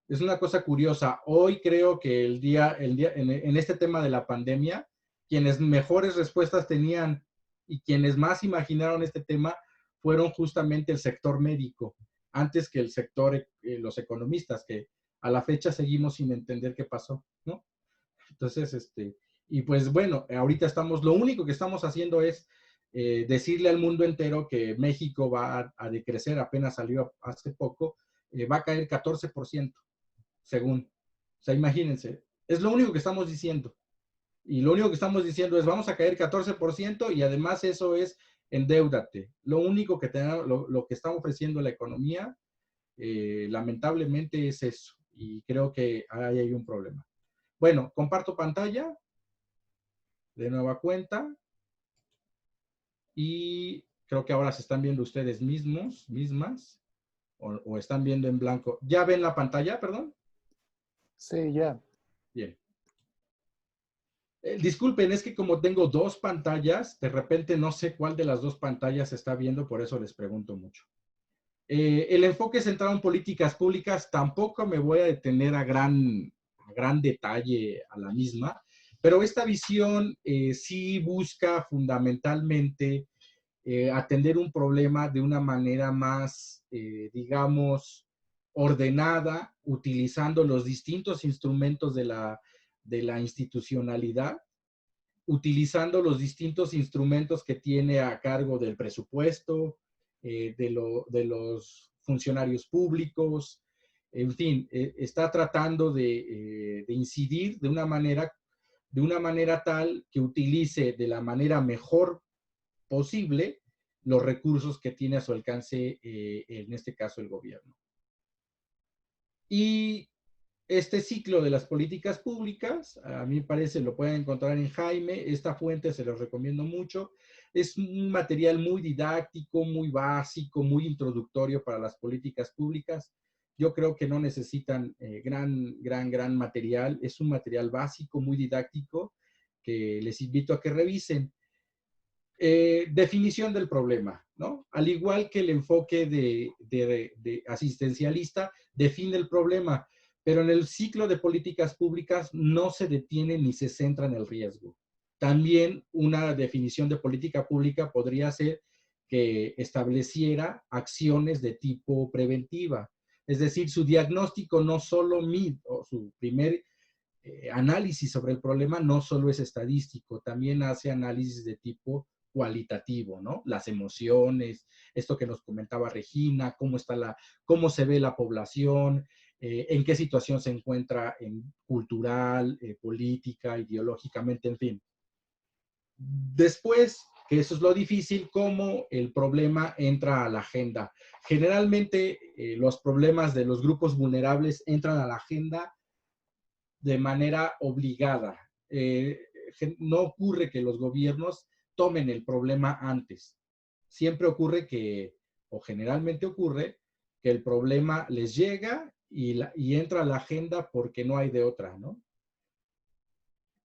Es una cosa curiosa. Hoy creo que en este tema de la pandemia, quienes mejores respuestas tenían y quienes más imaginaron este tema fueron justamente el sector médico, antes que el sector, los economistas, que a la fecha seguimos sin entender qué pasó, ¿no? Entonces, y pues bueno, ahorita lo único que estamos haciendo es decirle al mundo entero que México va a decrecer, apenas salió hace poco, va a caer 14%, según. O sea, imagínense, es lo único que estamos diciendo. Y lo único que estamos diciendo es vamos a caer 14% y además eso es endeúdate. Lo único que tenemos, lo que está ofreciendo la economía, lamentablemente es eso. Y creo que ahí hay un problema. Bueno, comparto pantalla de nueva cuenta y creo que ahora se están viendo ustedes mismas, o están viendo en blanco. ¿Ya ven la pantalla, perdón? Sí, ya. Bien. Disculpen, es que como tengo dos pantallas, de repente no sé cuál de las dos pantallas se está viendo, por eso les pregunto mucho. El enfoque centrado en políticas públicas, tampoco me voy a detener a gran detalle a la misma, pero esta visión sí busca fundamentalmente atender un problema de una manera más, digamos, ordenada, utilizando los distintos instrumentos de la institucionalidad, utilizando los distintos instrumentos que tiene a cargo del presupuesto, de los funcionarios públicos, en fin, está tratando de incidir de una manera tal que utilice de la manera mejor posible los recursos que tiene a su alcance, en este caso, el gobierno. Y este ciclo de las políticas públicas, a mí me parece, lo pueden encontrar en Jaime, esta fuente se los recomiendo mucho, es un material muy didáctico, muy básico, muy introductorio para las políticas públicas. Yo creo que no necesitan gran material, es un material básico, muy didáctico, que les invito a que revisen. Definición del problema, ¿no? Al igual que el enfoque de asistencialista, define el problema, pero en el ciclo de políticas públicas no se detiene ni se centra en el riesgo. También una definición de política pública podría ser que estableciera acciones de tipo preventiva. Es decir, su diagnóstico no solo mide, o su primer análisis sobre el problema no solo es estadístico, también hace análisis de tipo cualitativo, ¿no? Las emociones, esto que nos comentaba Regina, cómo se ve la población, en qué situación se encuentra cultural, política, ideológicamente, en fin. Después, que eso es lo difícil, cómo el problema entra a la agenda. Generalmente, los problemas de los grupos vulnerables entran a la agenda de manera obligada. No ocurre que los gobiernos tomen el problema antes. Siempre ocurre o generalmente ocurre, que el problema les llega y entra a la agenda porque no hay de otra, ¿no?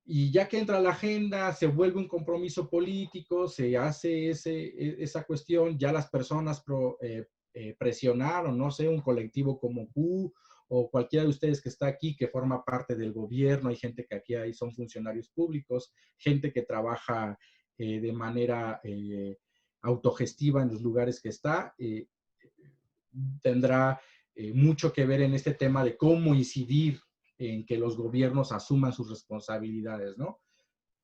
Y ya que entra a la agenda, se vuelve un compromiso político, se hace esa cuestión, ya las personas presionaron, no sé, un colectivo como Q o cualquiera de ustedes que está aquí, que forma parte del gobierno, hay gente que aquí son funcionarios públicos, gente que trabaja de manera autogestiva en los lugares que está, tendrá mucho que ver en este tema de cómo incidir en que los gobiernos asuman sus responsabilidades, ¿no?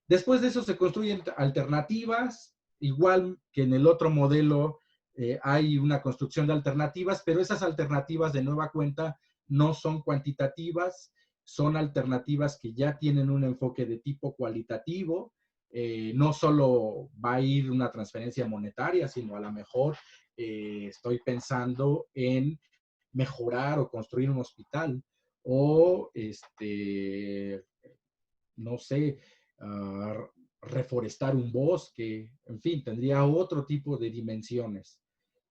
Después de eso se construyen alternativas, igual que en el otro modelo hay una construcción de alternativas, pero esas alternativas de nueva cuenta no son cuantitativas, son alternativas que ya tienen un enfoque de tipo cualitativo. No solo va a ir una transferencia monetaria, sino a lo mejor estoy pensando en mejorar o construir un hospital o, no sé, reforestar un bosque, en fin, tendría otro tipo de dimensiones.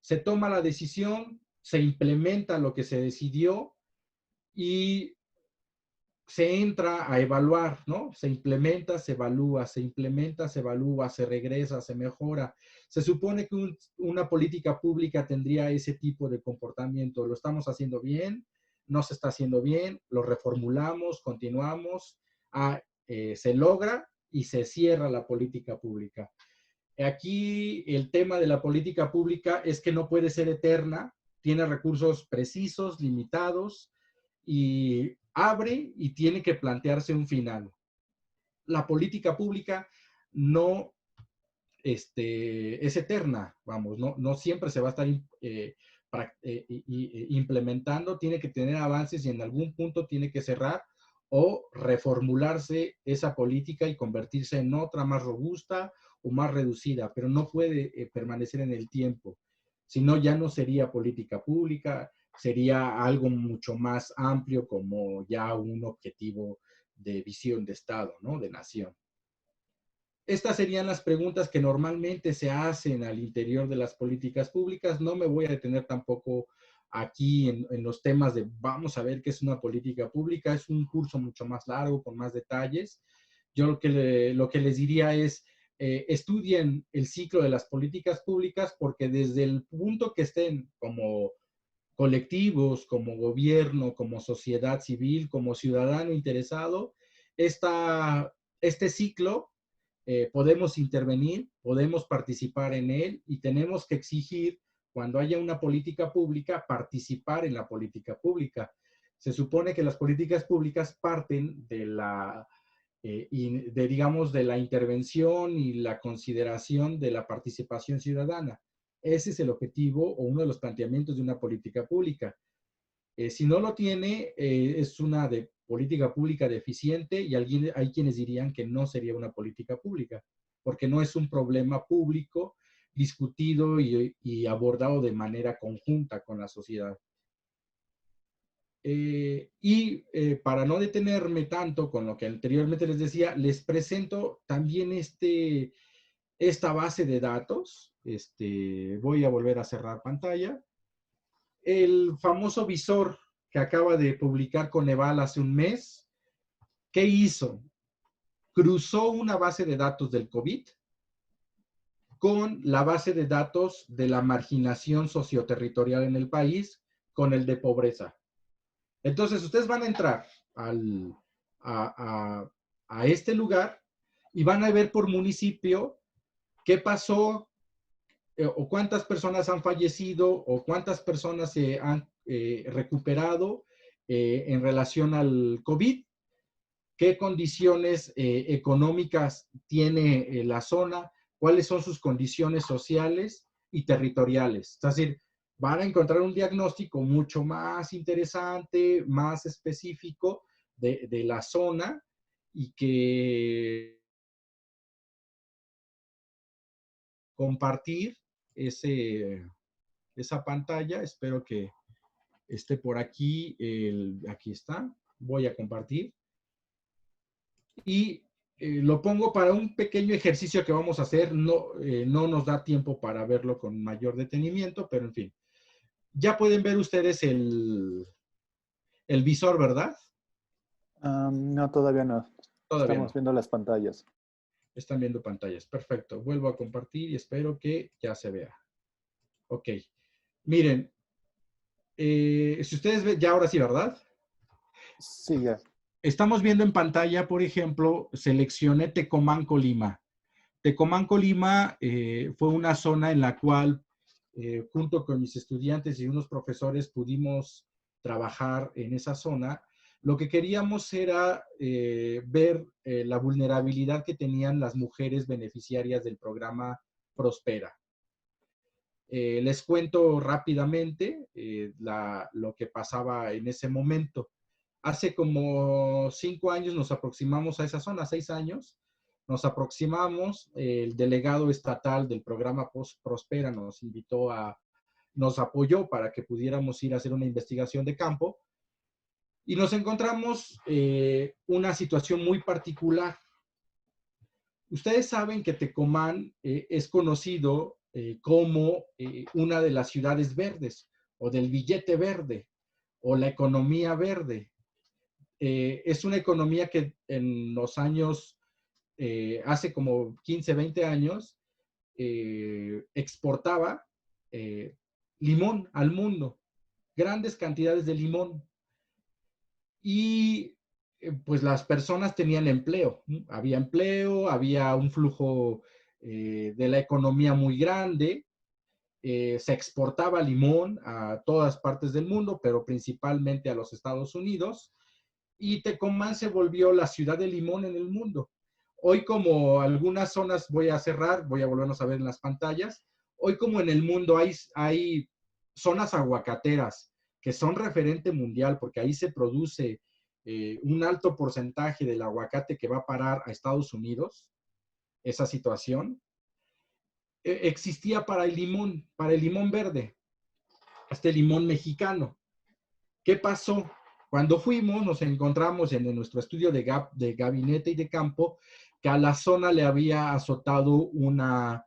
Se toma la decisión, se implementa lo que se decidió y se entra a evaluar, ¿no? Se implementa, se evalúa, se implementa, se evalúa, se regresa, se mejora. Se supone que una política pública tendría ese tipo de comportamiento. ¿Lo estamos haciendo bien? ¿No se está haciendo bien? ¿Lo reformulamos? ¿Continuamos? Se logra y se cierra la política pública. Aquí el tema de la política pública es que no puede ser eterna, tiene recursos precisos, limitados, y abre y tiene que plantearse un final. La política pública no es eterna, vamos, no siempre se va a estar implementando, tiene que tener avances y en algún punto tiene que cerrar o reformularse esa política y convertirse en otra más robusta o más reducida, pero no puede permanecer en el tiempo, si no ya no sería política pública, sería algo mucho más amplio como ya un objetivo de visión de Estado, ¿no? De nación. Estas serían las preguntas que normalmente se hacen al interior de las políticas públicas. No me voy a detener tampoco aquí en los temas de vamos a ver qué es una política pública. Es un curso mucho más largo, con más detalles. Yo lo que les diría es, estudien el ciclo de las políticas públicas porque desde el punto que estén como colectivos, como gobierno, como sociedad civil, como ciudadano interesado, este ciclo podemos intervenir, podemos participar en él y tenemos que exigir, cuando haya una política pública, participar en la política pública. Se supone que las políticas públicas parten de digamos, de la intervención y la consideración de la participación ciudadana. Ese es el objetivo o uno de los planteamientos de una política pública. Si no lo tiene, es una política pública deficiente y hay quienes dirían que no sería una política pública, porque no es un problema público discutido y abordado de manera conjunta con la sociedad. Para no detenerme tanto con lo que anteriormente les decía, les presento también esta base de datos. Voy a volver a cerrar pantalla. El famoso visor que acaba de publicar Coneval hace un mes, ¿qué hizo? Cruzó una base de datos del COVID con la base de datos de la marginación socioterritorial en el país, con el de pobreza. Entonces, ustedes van a entrar a este lugar y van a ver por municipio qué pasó, o cuántas personas han fallecido, o cuántas personas se han recuperado en relación al COVID, qué condiciones económicas tiene la zona, cuáles son sus condiciones sociales y territoriales. Es decir, van a encontrar un diagnóstico mucho más interesante, más específico de la zona y que compartir esa pantalla. Espero que esté por aquí. Aquí está. Voy a compartir. Y lo pongo para un pequeño ejercicio que vamos a hacer. No nos da tiempo para verlo con mayor detenimiento, pero en fin. Ya pueden ver ustedes el visor, ¿verdad? No, todavía no. Todavía Estamos no. viendo las pantallas. Están viendo pantallas. Perfecto. Vuelvo a compartir y espero que ya se vea. Ok. Miren, si ustedes ven, ya ahora sí, ¿verdad? Sí, ya. Estamos viendo en pantalla, por ejemplo, seleccioné Tecomán, Colima. Tecomán, Colima fue una zona en la cual, junto con mis estudiantes y unos profesores, pudimos trabajar en esa zona. Lo que queríamos era ver la vulnerabilidad que tenían las mujeres beneficiarias del programa Prospera. Les cuento rápidamente lo que pasaba en ese momento. Hace como 5 años nos aproximamos a esa zona, 6 años, nos aproximamos, el delegado estatal del programa Prospera nos apoyó para que pudiéramos ir a hacer una investigación de campo y nos encontramos una situación muy particular. Ustedes saben que Tecomán es conocido como una de las ciudades verdes o del billete verde o la economía verde. Es una economía que en los años, hace como 15, 20 años, exportaba limón al mundo, grandes cantidades de limón. Y pues las personas tenían empleo, ¿no? Había empleo, había un flujo de la economía muy grande, se exportaba limón a todas partes del mundo, pero principalmente a los Estados Unidos, y Tecomán se volvió la ciudad de limón en el mundo. Hoy, como algunas zonas, voy a cerrar, voy a volvernos a ver en las pantallas, hoy como en el mundo hay zonas aguacateras que son referente mundial, porque ahí se produce un alto porcentaje del aguacate que va a parar a Estados Unidos, esa situación, existía para el limón verde, este limón mexicano. ¿Qué pasó? Cuando fuimos, nos encontramos en nuestro estudio de gabinete y de campo que a la zona le había azotado una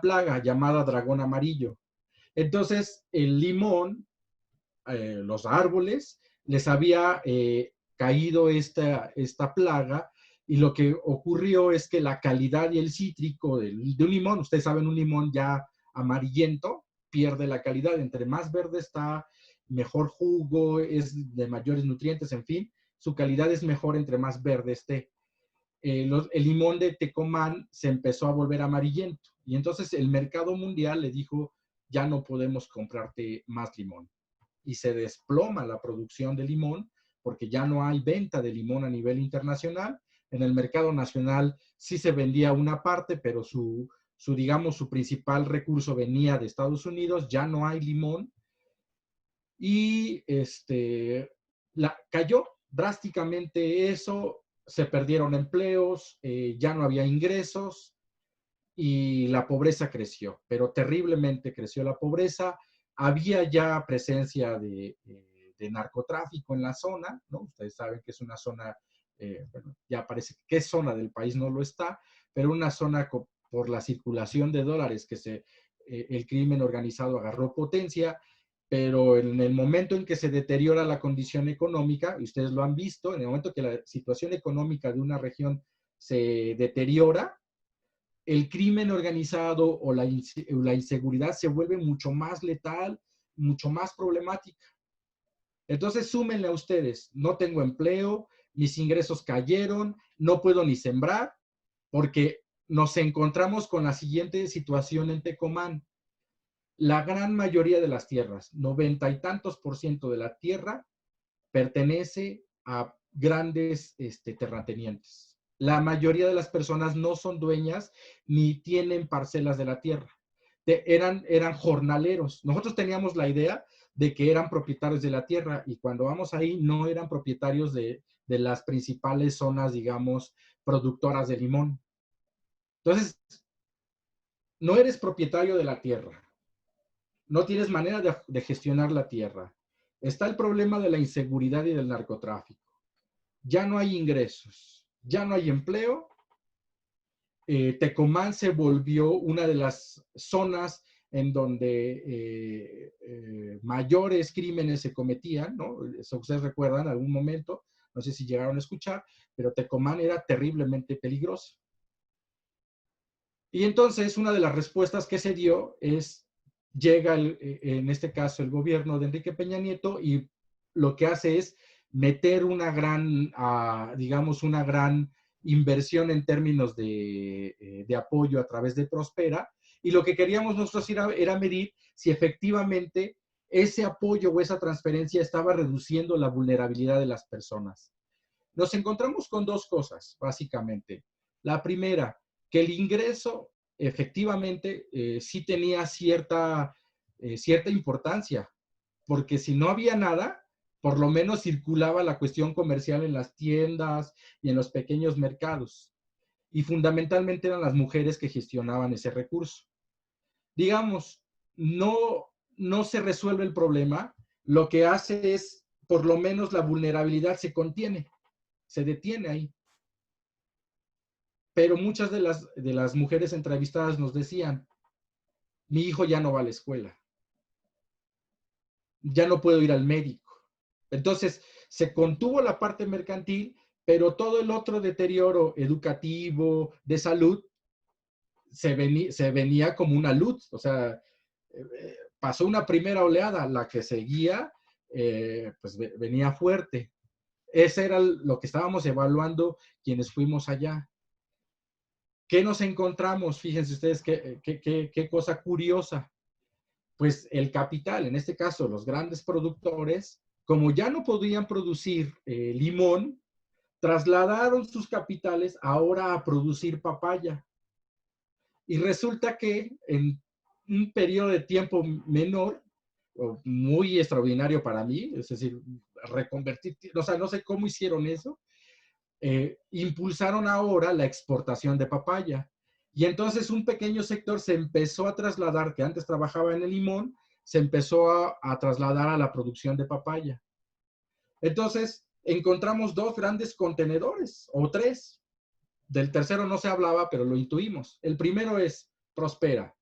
plaga llamada dragón amarillo. Entonces, el limón, los árboles, les había caído esta plaga, y lo que ocurrió es que la calidad y el cítrico de un limón, ustedes saben, un limón ya amarillento, pierde la calidad. Entre más verde está, mejor jugo, es de mayores nutrientes, en fin, su calidad es mejor entre más verde esté. El limón de Tecomán se empezó a volver amarillento, y entonces el mercado mundial le dijo, ya no podemos comprarte más limón. y se desploma la producción de limón porque ya no hay venta de limón a nivel internacional. En el mercado nacional sí se vendía una parte, pero digamos, su principal recurso venía de Estados Unidos. Ya no hay limón y cayó drásticamente eso, se perdieron empleos, ya no había ingresos y la pobreza creció, pero terriblemente creció la pobreza. Había ya presencia de narcotráfico en la zona, ¿no? Ustedes saben que es una zona, bueno, ya parece que es zona del país, no lo está, pero una zona por la circulación de dólares que el crimen organizado agarró potencia, pero en el momento en que se deteriora la condición económica, y ustedes lo han visto, en el momento que la situación económica de una región se deteriora, el crimen organizado o la inseguridad se vuelve mucho más letal, mucho más problemática. Entonces, súmenle a ustedes, no tengo empleo, mis ingresos cayeron, no puedo ni sembrar, porque nos encontramos con la siguiente situación en Tecomán. La gran mayoría de las tierras, 90 y tantos % de la tierra, pertenece a grandes terratenientes. La mayoría de las personas no son dueñas ni tienen parcelas de la tierra. Eran jornaleros. Nosotros teníamos la idea de que eran propietarios de la tierra y cuando vamos ahí no eran propietarios de las principales zonas, digamos, productoras de limón. Entonces, no eres propietario de la tierra. No tienes manera de gestionar la tierra. Está el problema de la inseguridad y del narcotráfico. Ya no hay ingresos, ya no hay empleo. Tecomán se volvió una de las zonas en donde mayores crímenes se cometían, ¿no? Eso ustedes recuerdan en algún momento, no sé si llegaron a escuchar, pero Tecomán era terriblemente peligroso. Y entonces una de las respuestas que se dio es, llega en este caso el gobierno de Enrique Peña Nieto y lo que hace es meter una gran, digamos, una gran inversión en términos de apoyo a través de Prospera, y lo que queríamos nosotros era medir si efectivamente ese apoyo o esa transferencia estaba reduciendo la vulnerabilidad de las personas. Nos encontramos con dos cosas, básicamente. La primera, que el ingreso efectivamente sí tenía cierta importancia, porque si no había nada, por lo menos circulaba la cuestión comercial en las tiendas y en los pequeños mercados. Y fundamentalmente eran las mujeres que gestionaban ese recurso. Digamos, no se resuelve el problema, lo que hace es, por lo menos la vulnerabilidad se contiene, se detiene ahí. Pero muchas de las mujeres entrevistadas nos decían, mi hijo ya no va a la escuela, ya no puedo ir al médico. Entonces, se contuvo la parte mercantil, pero todo el otro deterioro educativo, de salud, se venía como una luz. O sea, pasó una primera oleada, la que seguía, pues venía fuerte. Ese era lo que estábamos evaluando quienes fuimos allá. ¿Qué nos encontramos? Fíjense ustedes qué cosa curiosa. Pues el capital, en este caso los grandes productores, como ya no podían producir limón, trasladaron sus capitales ahora a producir papaya. Y resulta que en un periodo de tiempo menor, muy extraordinario para mí, es decir, reconvertir, o sea, no sé cómo hicieron eso, impulsaron ahora la exportación de papaya. Y entonces un pequeño sector se empezó a trasladar, que antes trabajaba en el limón, se empezó a trasladar a la producción de papaya. Entonces encontramos dos grandes contenedores, o tres. Del tercero no se hablaba, pero lo intuimos. El primero es Prospera,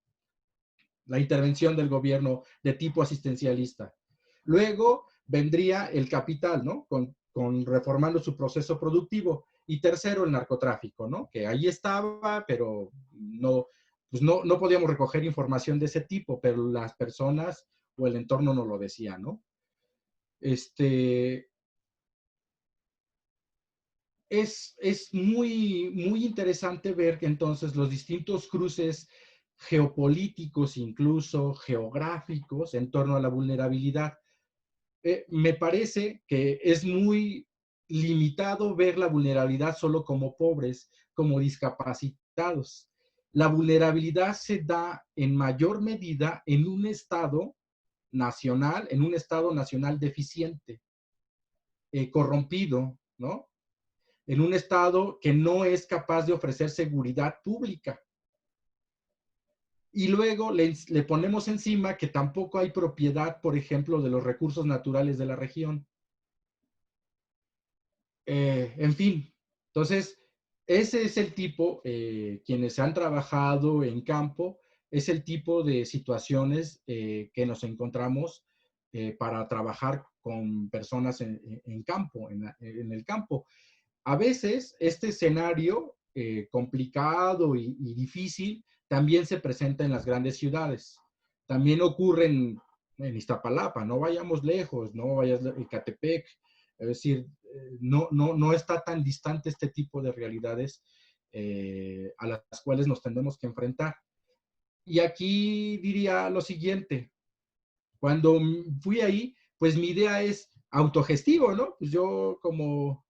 la intervención del gobierno de tipo asistencialista. Luego vendría el capital, ¿no? Con reformando su proceso productivo. Y tercero, el narcotráfico, ¿no? Que ahí estaba, pero pues no podíamos recoger información de ese tipo, pero las personas o el entorno nos lo decían, ¿no? Es muy, muy interesante ver que entonces los distintos cruces geopolíticos, incluso geográficos, en torno a la vulnerabilidad. me parece que es muy limitado ver la vulnerabilidad solo como pobres, como discapacitados. La vulnerabilidad se da en mayor medida en un estado nacional deficiente, corrompido, ¿no? En un estado que no es capaz de ofrecer seguridad pública. Y luego le ponemos encima que tampoco hay propiedad, por ejemplo, de los recursos naturales de la región. En fin, entonces, ese es el tipo, quienes han trabajado en campo, es el tipo de situaciones que nos encontramos para trabajar con personas en campo, en el campo. A veces, este escenario complicado y difícil también se presenta en las grandes ciudades. También ocurre en Iztapalapa, no vayamos lejos, no vayas a Ecatepec, es decir, no está tan distante este tipo de realidades a las cuales nos tendremos que enfrentar. Y aquí diría lo siguiente, cuando fui ahí, pues mi idea es autogestivo, ¿no? Pues yo como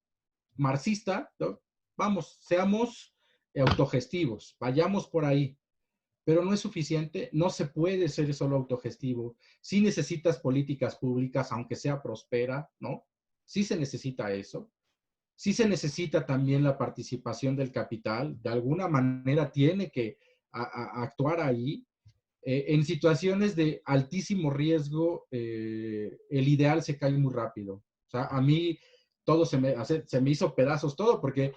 marxista, ¿no? Vamos, seamos autogestivos, vayamos por ahí, pero no es suficiente, no se puede ser solo autogestivo. Sí necesitas políticas públicas, aunque sea próspera, ¿no? Sí se necesita eso. Sí se necesita también la participación del capital, de alguna manera tiene que actuar ahí. En situaciones de altísimo riesgo, el ideal se cae muy rápido. O sea, a mí todo se me hizo pedazos todo, porque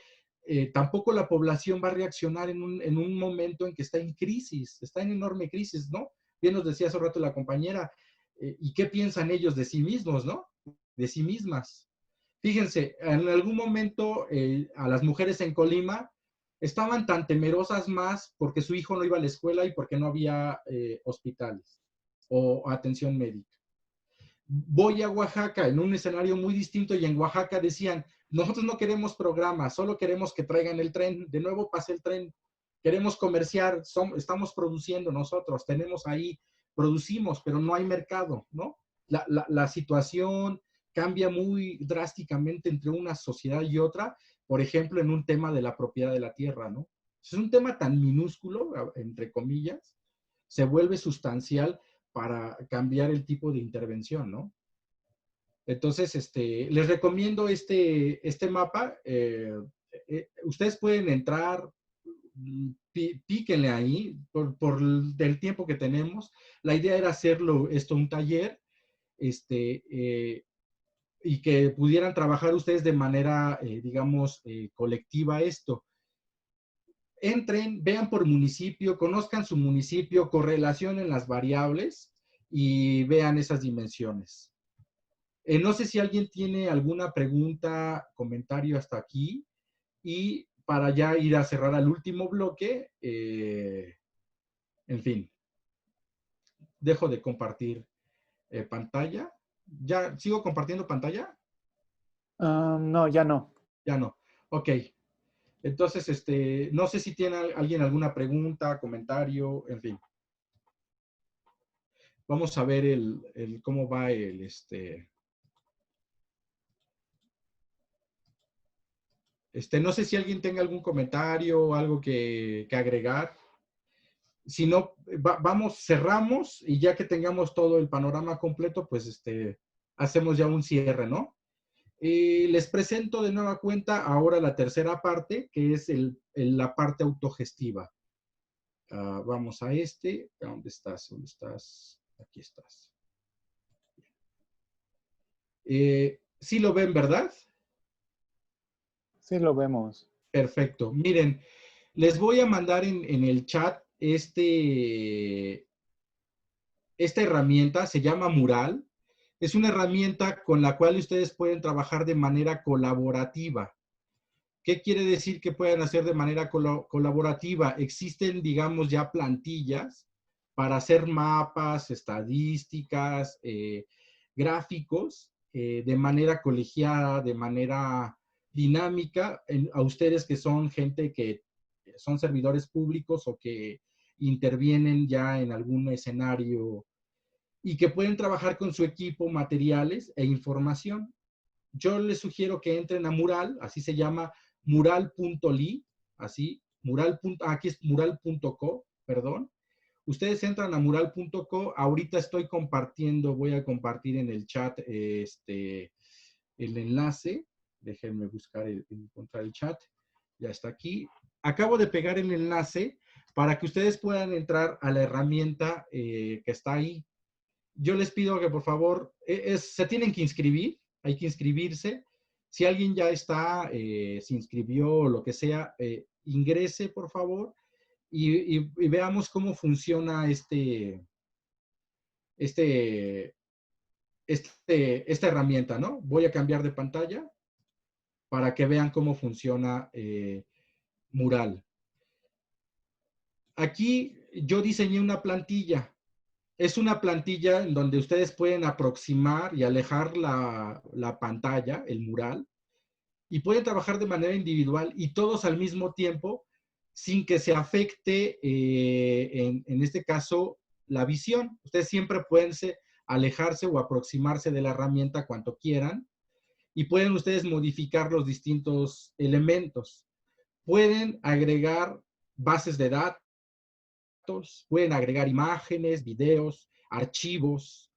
tampoco la población va a reaccionar en un momento en que está en crisis, está en enorme crisis, ¿no? Bien nos decía hace rato la compañera, ¿y qué piensan ellos de sí mismos, no? De sí mismas. Fíjense, en algún momento a las mujeres en Colima estaban tan temerosas más porque su hijo no iba a la escuela y porque no había hospitales o atención médica. Voy a Oaxaca en un escenario muy distinto y en Oaxaca decían, nosotros no queremos programas, solo queremos que traigan el tren, de nuevo pase el tren, queremos comerciar, estamos produciendo nosotros, tenemos ahí, producimos, pero no hay mercado, ¿no? La situación cambia muy drásticamente entre una sociedad y otra, por ejemplo, en un tema de la propiedad de la tierra, ¿no? Es un tema tan minúsculo, entre comillas, se vuelve sustancial para cambiar el tipo de intervención, ¿no? Entonces, les recomiendo este mapa. Ustedes pueden entrar, píquenle ahí por el tiempo que tenemos. La idea era hacerlo un taller, y que pudieran trabajar ustedes de manera, digamos, colectiva esto. Entren, vean por municipio, conozcan su municipio, correlacionen las variables y vean esas dimensiones. No sé si alguien tiene alguna pregunta, comentario hasta aquí, y para ya ir a cerrar al último bloque, en fin, dejo de compartir pantalla. ¿Ya sigo compartiendo pantalla? No, ya no. Ya no. Ok. Entonces, no sé si tiene alguien alguna pregunta, comentario, en fin. Vamos a ver cómo va no sé si alguien tenga algún comentario o algo que agregar. Si no, vamos, cerramos y ya que tengamos todo el panorama completo, pues hacemos ya un cierre, ¿no? Les presento de nueva cuenta ahora la tercera parte, que es la parte autogestiva. Vamos a ¿Dónde estás? ¿Dónde estás? Aquí estás. Sí lo ven, ¿verdad? Sí, lo vemos. Perfecto. Miren, les voy a mandar en el chat esta herramienta, se llama Mural. Es una herramienta con la cual ustedes pueden trabajar de manera colaborativa. ¿Qué quiere decir que puedan hacer de manera colaborativa? Existen, digamos, ya plantillas para hacer mapas, estadísticas, gráficos, de manera colegiada, de manera dinámica, a ustedes que son gente que son servidores públicos o que intervienen ya en algún escenario y que pueden trabajar con su equipo materiales e información. Yo les sugiero que entren a Mural, así se llama, mural.ly, así, aquí es mural.co, perdón. Ustedes entran a mural.co, ahorita estoy compartiendo, voy a compartir en el chat el enlace, déjenme buscar, encontrar el chat, ya está aquí. Acabo de pegar el enlace para que ustedes puedan entrar a la herramienta que está ahí. Yo les pido que por favor, se tienen que inscribir, hay que inscribirse. Si alguien ya está, se inscribió o lo que sea, ingrese por favor y veamos cómo funciona esta herramienta, ¿no? Voy a cambiar de pantalla para que vean cómo funciona Mural. Aquí yo diseñé una plantilla. Es una plantilla en donde ustedes pueden aproximar y alejar la pantalla, el mural, y pueden trabajar de manera individual y todos al mismo tiempo sin que se afecte, en este caso, la visión. Ustedes siempre pueden alejarse o aproximarse de la herramienta cuanto quieran y pueden ustedes modificar los distintos elementos. Pueden agregar bases de datos, pueden agregar imágenes, videos, archivos,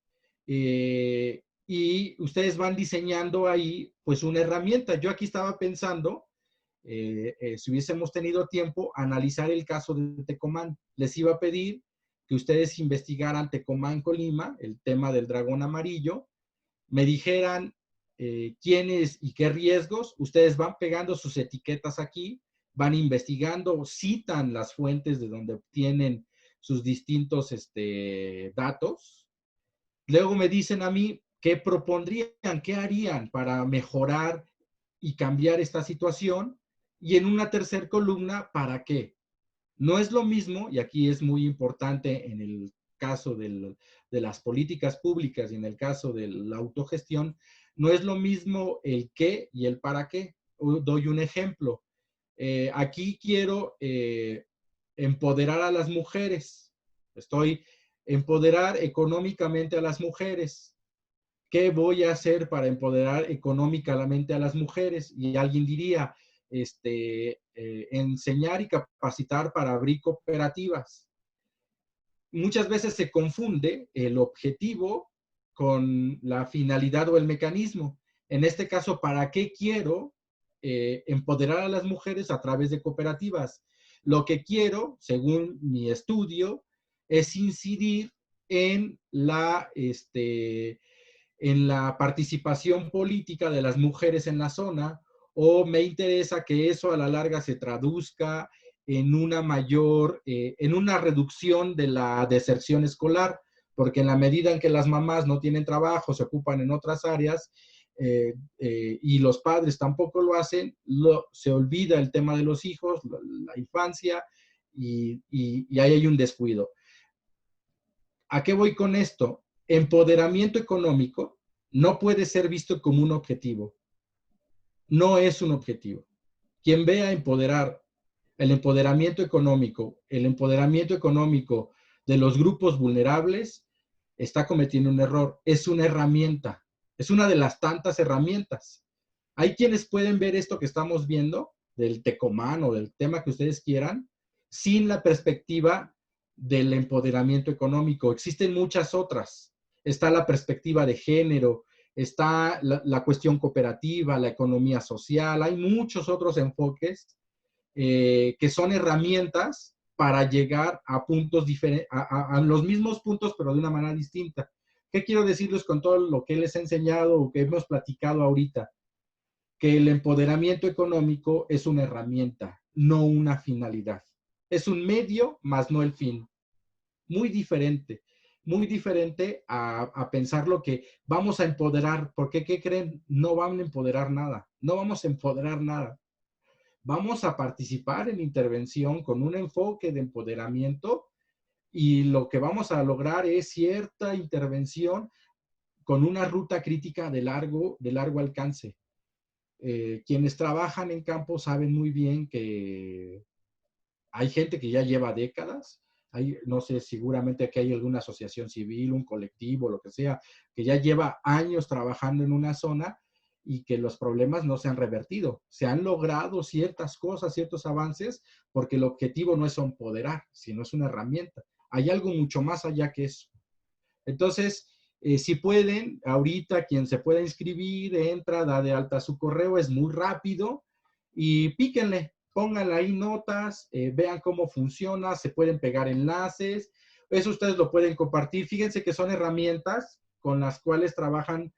y ustedes van diseñando ahí pues una herramienta. Yo aquí estaba pensando, si hubiésemos tenido tiempo, analizar el caso de Tecomán. Les iba a pedir que ustedes investigaran Tecomán, Colima, el tema del dragón amarillo, me dijeran quiénes y qué riesgos. Ustedes van pegando sus etiquetas aquí, van investigando, citan las fuentes de donde obtienen sus distintos datos. Luego me dicen a mí qué propondrían, qué harían para mejorar y cambiar esta situación. Y en una tercera columna, ¿para qué? No es lo mismo, y aquí es muy importante en el caso de las políticas públicas y en el caso de la autogestión, no es lo mismo el qué y el para qué. Doy un ejemplo. Aquí quiero empoderar a las mujeres. Empoderar económicamente a las mujeres. ¿Qué voy a hacer para empoderar económicamente a las mujeres? Y alguien diría, enseñar y capacitar para abrir cooperativas. Muchas veces se confunde el objetivo con la finalidad o el mecanismo. En este caso, ¿para qué quiero empoderar a las mujeres a través de cooperativas? Lo que quiero, según mi estudio, es incidir en la participación política de las mujeres en la zona, o me interesa que eso a la larga se traduzca en una reducción de la deserción escolar, porque en la medida en que las mamás no tienen trabajo, se ocupan en otras áreas, y los padres tampoco lo hacen, se olvida el tema de los hijos, la infancia, y ahí hay un descuido. ¿A qué voy con esto? Empoderamiento económico no puede ser visto como un objetivo. No es un objetivo. Quien vea empoderar el empoderamiento económico de los grupos vulnerables, está cometiendo un error. Es una herramienta. Es una de las tantas herramientas. Hay quienes pueden ver esto que estamos viendo, del Tecomán o del tema que ustedes quieran, sin la perspectiva del empoderamiento económico. Existen muchas otras. Está la perspectiva de género, está la cuestión cooperativa, la economía social. Hay muchos otros enfoques que son herramientas para llegar a puntos diferentes, a los mismos puntos, pero de una manera distinta. ¿Qué quiero decirles con todo lo que les he enseñado o que hemos platicado ahorita? Que el empoderamiento económico es una herramienta, no una finalidad. Es un medio, más no el fin. Muy diferente a pensar lo que vamos a empoderar, porque ¿qué creen? No van a empoderar nada, no vamos a empoderar nada. Vamos a participar en intervención con un enfoque de empoderamiento y lo que vamos a lograr es cierta intervención con una ruta crítica de largo alcance. Quienes trabajan en campo saben muy bien que hay gente que ya lleva décadas, no sé, seguramente que hay alguna asociación civil, un colectivo, lo que sea, que ya lleva años trabajando en una zona y que los problemas no se han revertido. Se han logrado ciertas cosas, ciertos avances, porque el objetivo no es empoderar, sino es una herramienta. Hay algo mucho más allá que eso. Entonces, si pueden, ahorita quien se pueda inscribir, entra, da de alta su correo, es muy rápido y píquenle, pónganle ahí notas, vean cómo funciona, se pueden pegar enlaces, eso ustedes lo pueden compartir. Fíjense que son herramientas con las cuales trabajan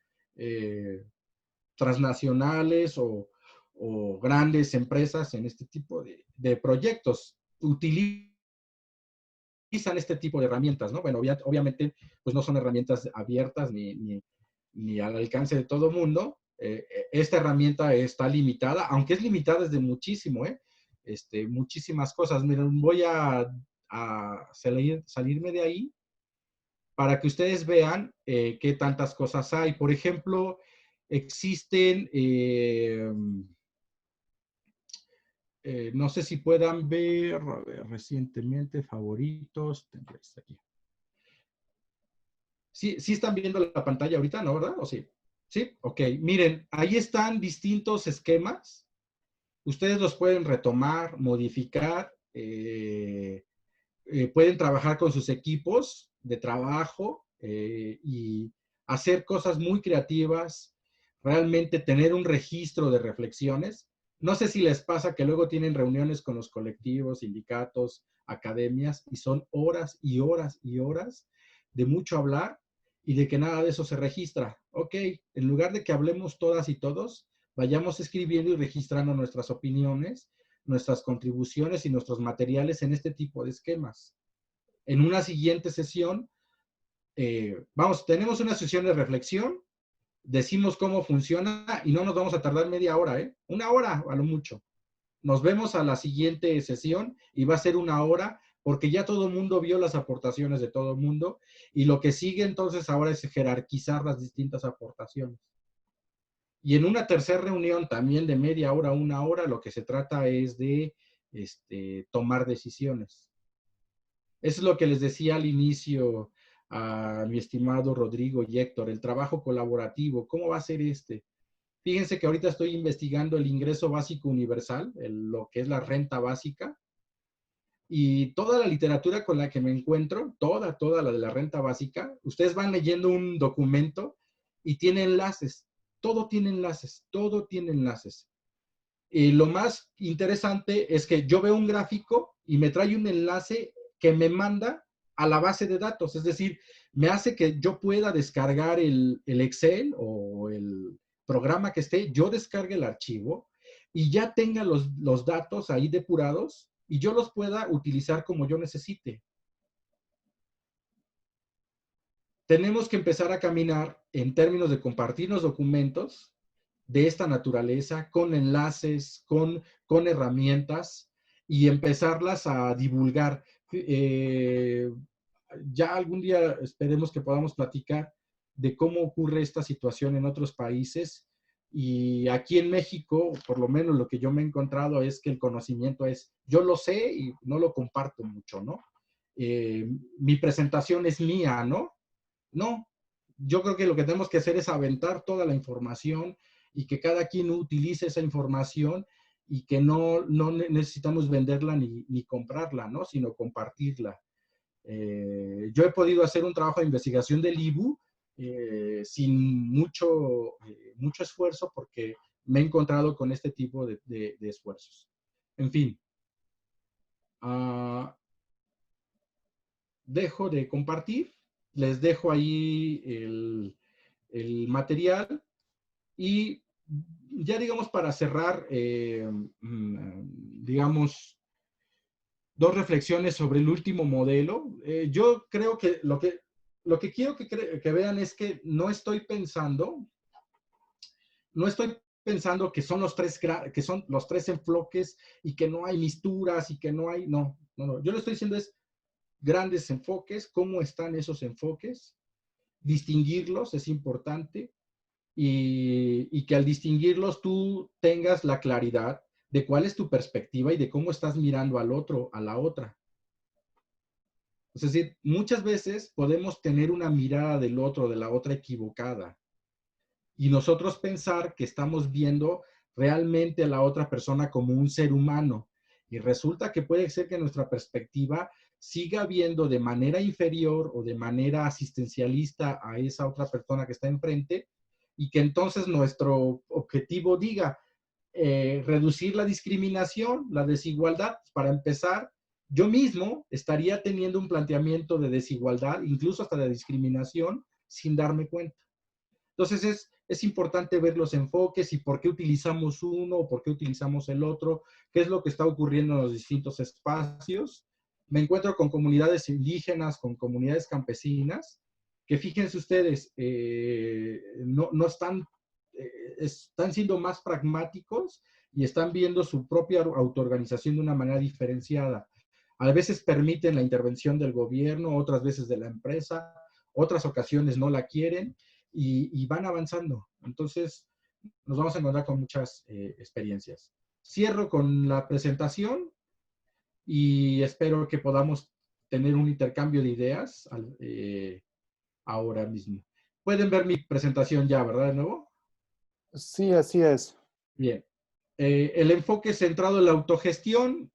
transnacionales o grandes empresas en este tipo de proyectos. Utilizan este tipo de herramientas, ¿no? Bueno, obviamente, pues no son herramientas abiertas ni al alcance de todo mundo. Esta herramienta está limitada, aunque es limitada desde muchísimo, muchísimas cosas. Miren, voy a salirme de ahí para que ustedes vean qué tantas cosas hay. Por ejemplo, existen, no sé si puedan ver, a ver, recientemente, favoritos, aquí. ¿Sí están viendo la pantalla ahorita, no, verdad? ¿O sí? ¿Sí? Ok, miren, ahí están distintos esquemas. Ustedes los pueden retomar, modificar, pueden trabajar con sus equipos de trabajo y hacer cosas muy creativas, realmente tener un registro de reflexiones. No sé si les pasa que luego tienen reuniones con los colectivos, sindicatos, academias, y son horas y horas y horas de mucho hablar y de que nada de eso se registra. Ok, en lugar de que hablemos todas y todos, vayamos escribiendo y registrando nuestras opiniones, nuestras contribuciones y nuestros materiales en este tipo de esquemas. En una siguiente sesión, tenemos una sesión de reflexión, decimos cómo funciona y no nos vamos a tardar media hora, una hora a lo mucho. Nos vemos a la siguiente sesión y va a ser una hora porque ya todo el mundo vio las aportaciones de todo el mundo y lo que sigue entonces ahora es jerarquizar las distintas aportaciones. Y en una tercera reunión también de media hora a una hora, lo que se trata es de tomar decisiones. Eso es lo que les decía al inicio a mi estimado Rodrigo y Héctor, el trabajo colaborativo. ¿Cómo va a ser este? Fíjense que ahorita estoy investigando el ingreso básico universal, lo que es la renta básica, y toda la literatura con la que me encuentro, toda la de la renta básica, ustedes van leyendo un documento y tiene enlaces, todo tiene enlaces, todo tiene enlaces. Y lo más interesante es que yo veo un gráfico y me trae un enlace que me manda a la base de datos, es decir, me hace que yo pueda descargar el Excel o el programa que esté, yo descargue el archivo y ya tenga los datos ahí depurados y yo los pueda utilizar como yo necesite. Tenemos que empezar a caminar en términos de compartirnos documentos de esta naturaleza, con enlaces, con herramientas y empezarlas a divulgar. Ya algún día esperemos que podamos platicar de cómo ocurre esta situación en otros países. Y aquí en México, por lo menos lo que yo me he encontrado es que el conocimiento es, yo lo sé y no lo comparto mucho, ¿no? Mi presentación es mía, ¿no? No, yo creo que lo que tenemos que hacer es aventar toda la información y que cada quien utilice esa información y que no necesitamos venderla ni comprarla, ¿no? Sino compartirla. Yo he podido hacer un trabajo de investigación del IBU sin mucho esfuerzo porque me he encontrado con este tipo de esfuerzos. En fin. Dejo de compartir. Les dejo ahí el material y ya digamos para cerrar, digamos, dos reflexiones sobre el último modelo. Yo creo que lo que quiero que vean es que no estoy pensando que son los tres enfoques y que no hay misturas y que no hay, no. Yo lo estoy diciendo es grandes enfoques, cómo están esos enfoques, distinguirlos es importante y que al distinguirlos tú tengas la claridad de cuál es tu perspectiva y de cómo estás mirando al otro, a la otra. Es decir, muchas veces podemos tener una mirada del otro, de la otra equivocada. Y nosotros pensar que estamos viendo realmente a la otra persona como un ser humano. Y resulta que puede ser que nuestra perspectiva siga viendo de manera inferior o de manera asistencialista a esa otra persona que está enfrente, y que entonces nuestro objetivo diga reducir la discriminación, la desigualdad. Para empezar, yo mismo estaría teniendo un planteamiento de desigualdad, incluso hasta de discriminación, sin darme cuenta. Entonces es importante ver los enfoques y por qué utilizamos uno o por qué utilizamos el otro, qué es lo que está ocurriendo en los distintos espacios. Me encuentro con comunidades indígenas, con comunidades campesinas, que fíjense ustedes, no están, están siendo más pragmáticos y están viendo su propia autoorganización de una manera diferenciada. A veces permiten la intervención del gobierno, otras veces de la empresa, otras ocasiones no la quieren, y van avanzando. Entonces, nos vamos a encontrar con muchas experiencias. Cierro con la presentación y espero que podamos tener un intercambio de ideas ahora mismo. Pueden ver mi presentación ya, ¿verdad? De nuevo. Sí, así es. Bien. El enfoque centrado en la autogestión.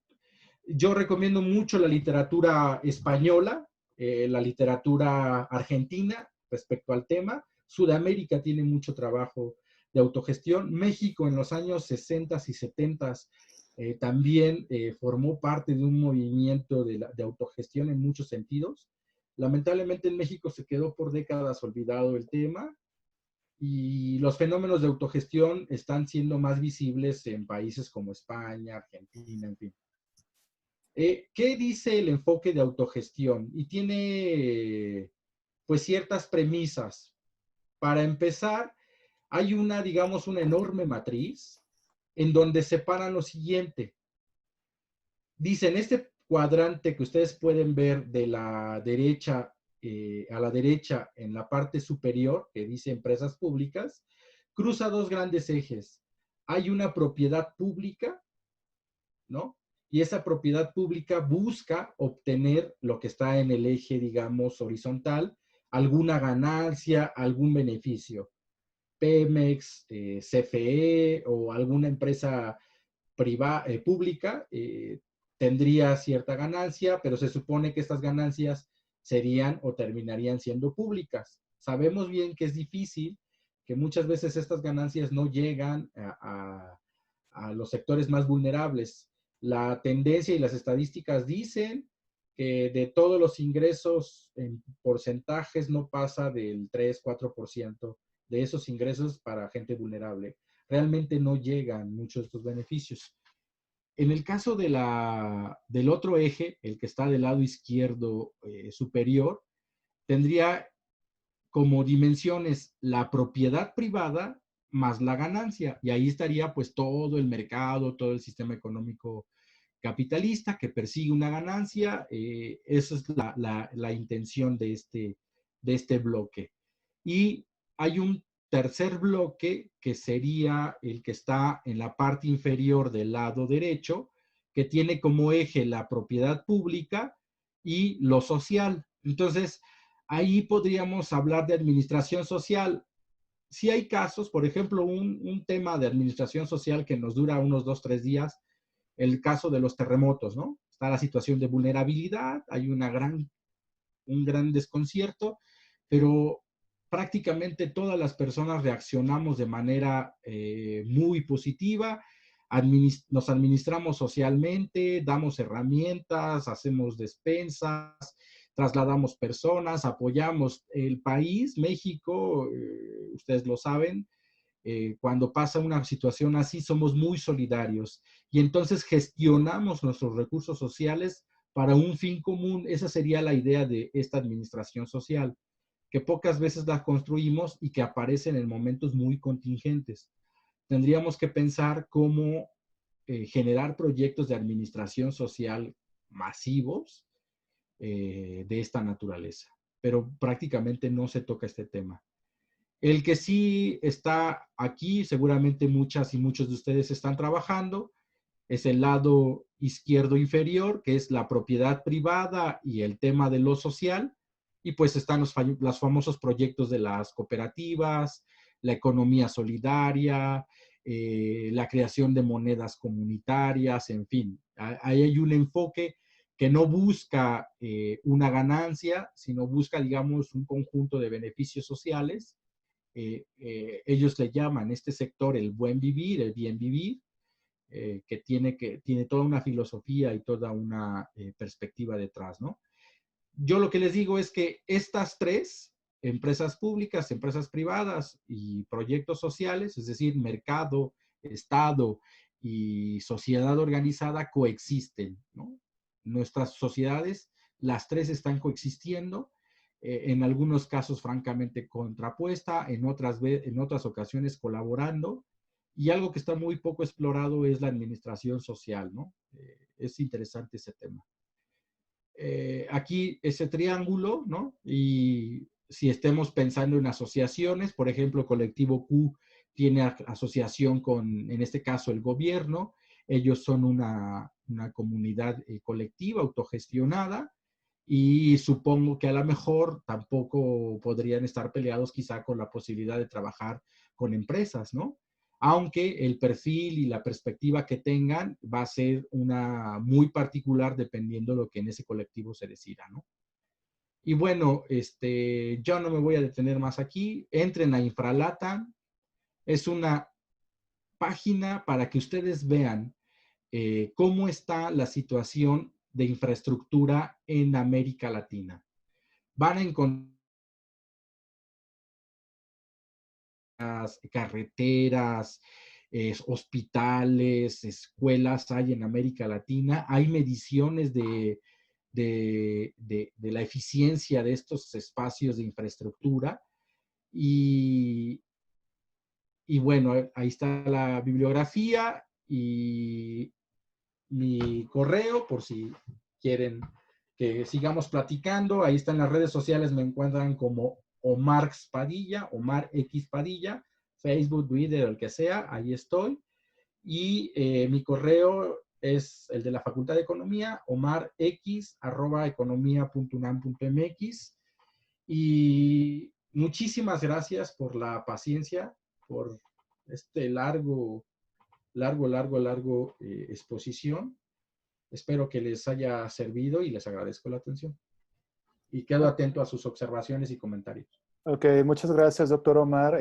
Yo recomiendo mucho la literatura española, la literatura argentina respecto al tema. Sudamérica tiene mucho trabajo de autogestión. México en los años 60 y 70 también formó parte de un movimiento de autogestión en muchos sentidos. Lamentablemente en México se quedó por décadas olvidado el tema y los fenómenos de autogestión están siendo más visibles en países como España, Argentina, en fin. ¿Qué dice el enfoque de autogestión? Y tiene pues ciertas premisas. Para empezar, hay una, digamos, una enorme matriz en donde separan lo siguiente. Dicen, este cuadrante que ustedes pueden ver de la derecha a la derecha en la parte superior, que dice empresas públicas, cruza dos grandes ejes. Hay una propiedad pública, ¿no? Y esa propiedad pública busca obtener lo que está en el eje, digamos, horizontal, alguna ganancia, algún beneficio. Pemex, CFE o alguna empresa pública tendría cierta ganancia, pero se supone que estas ganancias serían o terminarían siendo públicas. Sabemos bien que es difícil, que muchas veces estas ganancias no llegan a los sectores más vulnerables. La tendencia y las estadísticas dicen que de todos los ingresos en porcentajes no pasa del 3-4% de esos ingresos para gente vulnerable. Realmente no llegan muchos de estos beneficios. En el caso del otro eje, el que está del lado izquierdo superior, tendría como dimensiones la propiedad privada más la ganancia. Y ahí estaría pues todo el mercado, todo el sistema económico capitalista que persigue una ganancia. Esa es la intención de este bloque. Y hay un tercer bloque que sería el que está en la parte inferior del lado derecho, que tiene como eje la propiedad pública y lo social. Entonces, ahí podríamos hablar de administración social. Si hay casos, por ejemplo, un tema de administración social que nos dura unos 2-3 días, el caso de los terremotos, ¿no? Está la situación de vulnerabilidad, hay un gran desconcierto, pero prácticamente todas las personas reaccionamos de manera muy positiva, nos administramos socialmente, damos herramientas, hacemos despensas, trasladamos personas, apoyamos el país, México, ustedes lo saben, cuando pasa una situación así somos muy solidarios y entonces gestionamos nuestros recursos sociales para un fin común. Esa sería la idea de esta administración social, que pocas veces la construimos y que aparecen en momentos muy contingentes. Tendríamos que pensar cómo generar proyectos de administración social masivos de esta naturaleza, pero prácticamente no se toca este tema. El que sí está aquí, seguramente muchas y muchos de ustedes están trabajando, es el lado izquierdo inferior, que es la propiedad privada y el tema de lo social, y pues están los famosos proyectos de las cooperativas, la economía solidaria, la creación de monedas comunitarias, en fin. Ahí hay un enfoque que no busca una ganancia, sino busca, digamos, un conjunto de beneficios sociales. Ellos le llaman este sector el buen vivir, el bien vivir, que tiene toda una filosofía y toda una perspectiva detrás, ¿no? Yo lo que les digo es que estas tres, empresas públicas, empresas privadas y proyectos sociales, es decir, mercado, Estado y sociedad organizada, coexisten, ¿no? Nuestras sociedades, las tres están coexistiendo, en algunos casos francamente contrapuesta, en otras ocasiones colaborando, y algo que está muy poco explorado es la administración social, ¿no? Es interesante ese tema. Aquí ese triángulo, ¿no? Y si estemos pensando en asociaciones, por ejemplo, Colectivo Q tiene asociación con, en este caso, el gobierno. Ellos son una comunidad colectiva, autogestionada, y supongo que a lo mejor tampoco podrían estar peleados quizá con la posibilidad de trabajar con empresas, ¿no? Aunque el perfil y la perspectiva que tengan va a ser una muy particular dependiendo de lo que en ese colectivo se decida, ¿no? Y bueno, yo no me voy a detener más aquí. Entren a Infralata. Es una página para que ustedes vean cómo está la situación de infraestructura en América Latina. Van a encontrar carreteras, hospitales, escuelas hay en América Latina. Hay mediciones de la eficiencia de estos espacios de infraestructura. Y bueno, ahí está la bibliografía y mi correo por si quieren que sigamos platicando. Ahí están las redes sociales, me encuentran como Omar Padilla, Omar X Padilla, Facebook, Twitter, el que sea, ahí estoy. Y mi correo es el de la Facultad de Economía, omarx@economia.unam.mx. Y muchísimas gracias por la paciencia, por este largo exposición. Espero que les haya servido y les agradezco la atención. Y quedo atento a sus observaciones y comentarios. Ok, muchas gracias, doctor Omar.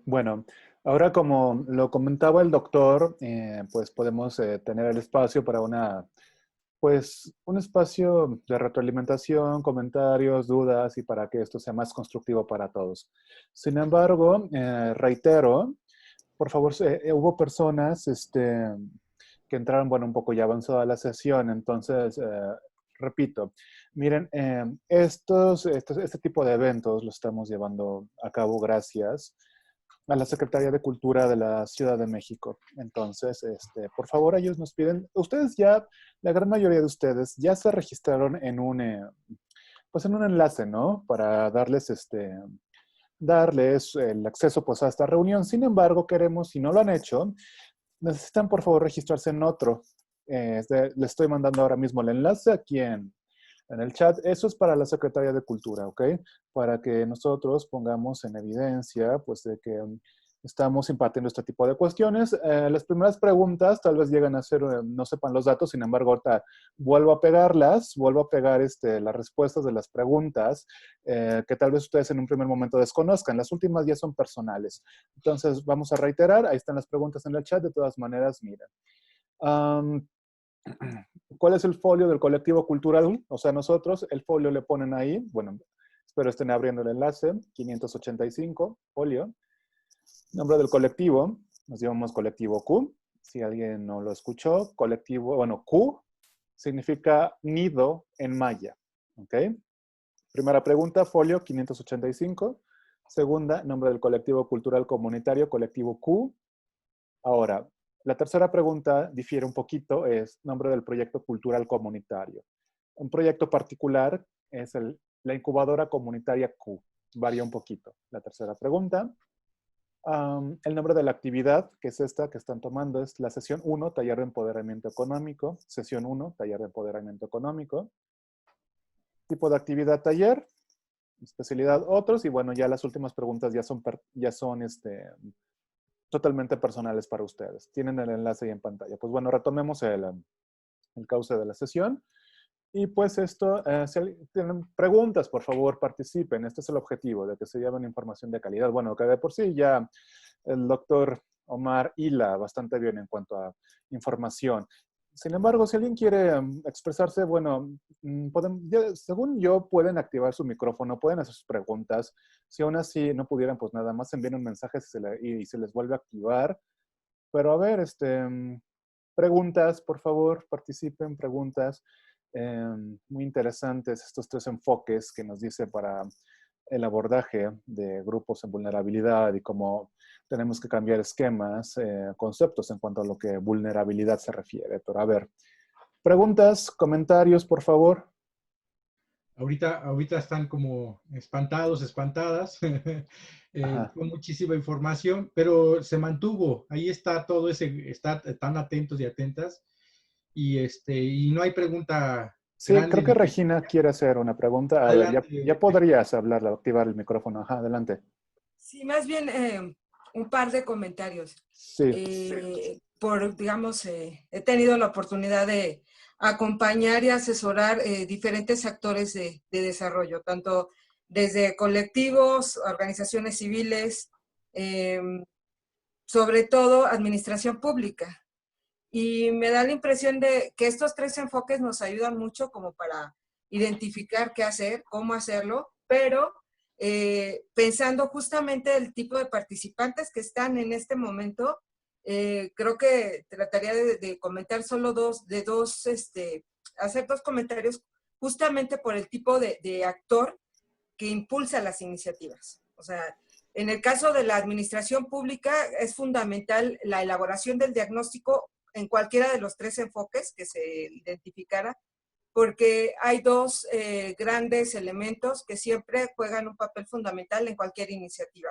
Bueno, ahora como lo comentaba el doctor, pues podemos tener el espacio para pues un espacio de retroalimentación, comentarios, dudas y para que esto sea más constructivo para todos. Sin embargo, reitero, por favor, hubo personas que entraron, bueno, un poco ya avanzada la sesión, entonces, repito, miren, este tipo de eventos lo estamos llevando a cabo gracias a la Secretaría de Cultura de la Ciudad de México. Entonces, por favor, ellos nos piden, ustedes ya, la gran mayoría de ustedes ya se registraron en pues en un enlace, ¿no? Para darles el acceso pues a esta reunión. Sin embargo, queremos, si no lo han hecho, necesitan por favor registrarse en otro. Les estoy mandando ahora mismo el enlace aquí en el chat. Eso es para la Secretaría de Cultura, ¿ok? Para que nosotros pongamos en evidencia, pues, de que estamos impartiendo este tipo de cuestiones. Las primeras preguntas tal vez llegan a ser, no sepan los datos, sin embargo, ahorita vuelvo a pegarlas, vuelvo a pegar las respuestas de las preguntas que tal vez ustedes en un primer momento desconozcan. Las últimas ya son personales. Entonces, vamos a reiterar. Ahí están las preguntas en el chat. De todas maneras, miren. ¿Cuál es el folio del colectivo cultural? O sea, nosotros, el folio le ponen ahí, bueno, espero estén abriendo el enlace, 585, folio. Nombre del colectivo, nos llamamos colectivo Q. Si alguien no lo escuchó, colectivo, bueno, Q significa nido en maya, ¿ok? Primera pregunta, folio 585. Segunda, nombre del colectivo cultural comunitario, colectivo Q. Ahora, la tercera pregunta difiere un poquito, es nombre del proyecto cultural comunitario. Un proyecto particular es la incubadora comunitaria Q. Varía un poquito. La tercera pregunta. El nombre de la actividad, que es esta que están tomando, es la sesión 1, taller de empoderamiento económico. Sesión 1, taller de empoderamiento económico. Tipo de actividad, taller. Especialidad, otros. Y bueno, ya las últimas preguntas ya son totalmente personales para ustedes. Tienen el enlace ahí en pantalla. Pues bueno, retomemos el cauce de la sesión. Y pues esto, si tienen preguntas, por favor, participen. Este es el objetivo, de que se lleven información de calidad. Bueno, que de por sí ya el doctor Omar hila bastante bien en cuanto a información. Sin embargo, si alguien quiere expresarse, bueno, según yo, pueden activar su micrófono, pueden hacer sus preguntas. Si aún así no pudieran, pues nada más envíen un mensaje y se les vuelve a activar. Pero a ver, preguntas, por favor, participen, preguntas. Muy interesantes estos 3 enfoques que nos dice para el abordaje de grupos en vulnerabilidad y cómo tenemos que cambiar esquemas, conceptos en cuanto a lo que vulnerabilidad se refiere. Pero a ver, preguntas, comentarios, por favor. Ahorita están como espantados, espantadas, con muchísima información, pero se mantuvo. Ahí está todo están atentos y atentas. Y no hay pregunta Sí, grande. creo que Regina quiere hacer una pregunta. A ver, ya podrías hablarla, activar el micrófono. Ajá, adelante. Sí, más bien un par de comentarios. Sí. Digamos, he tenido la oportunidad de acompañar y asesorar diferentes actores de desarrollo, tanto desde colectivos, organizaciones civiles, sobre todo administración pública. Y me da la impresión de que estos 3 enfoques nos ayudan mucho como para identificar qué hacer, cómo hacerlo, pero pensando justamente el tipo de participantes que están en este momento, creo que trataría de comentar solo hacer 2 comentarios justamente por el tipo de actor que impulsa las iniciativas. O sea, en el caso de la administración pública es fundamental la elaboración del diagnóstico en cualquiera de los 3 enfoques que se identificara, porque hay 2 grandes elementos que siempre juegan un papel fundamental en cualquier iniciativa: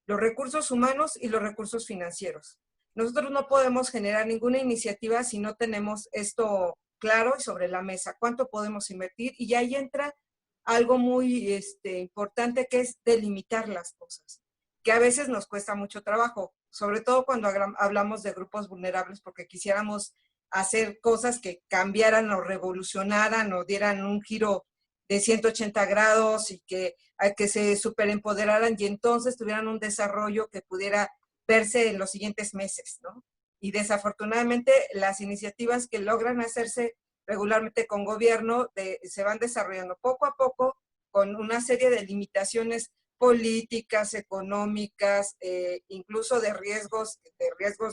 los recursos humanos y los recursos financieros. Nosotros no podemos generar ninguna iniciativa si no tenemos esto claro y sobre la mesa, cuánto podemos invertir, y ahí entra algo muy importante, que es delimitar las cosas, que a veces nos cuesta mucho trabajo, sobre todo cuando hablamos de grupos vulnerables, porque quisiéramos hacer cosas que cambiaran o revolucionaran o dieran un giro de 180 grados y que se superempoderaran y entonces tuvieran un desarrollo que pudiera verse en los siguientes meses, ¿no? Y desafortunadamente las iniciativas que logran hacerse regularmente con gobierno se van desarrollando poco a poco con una serie de limitaciones políticas, económicas, incluso de riesgos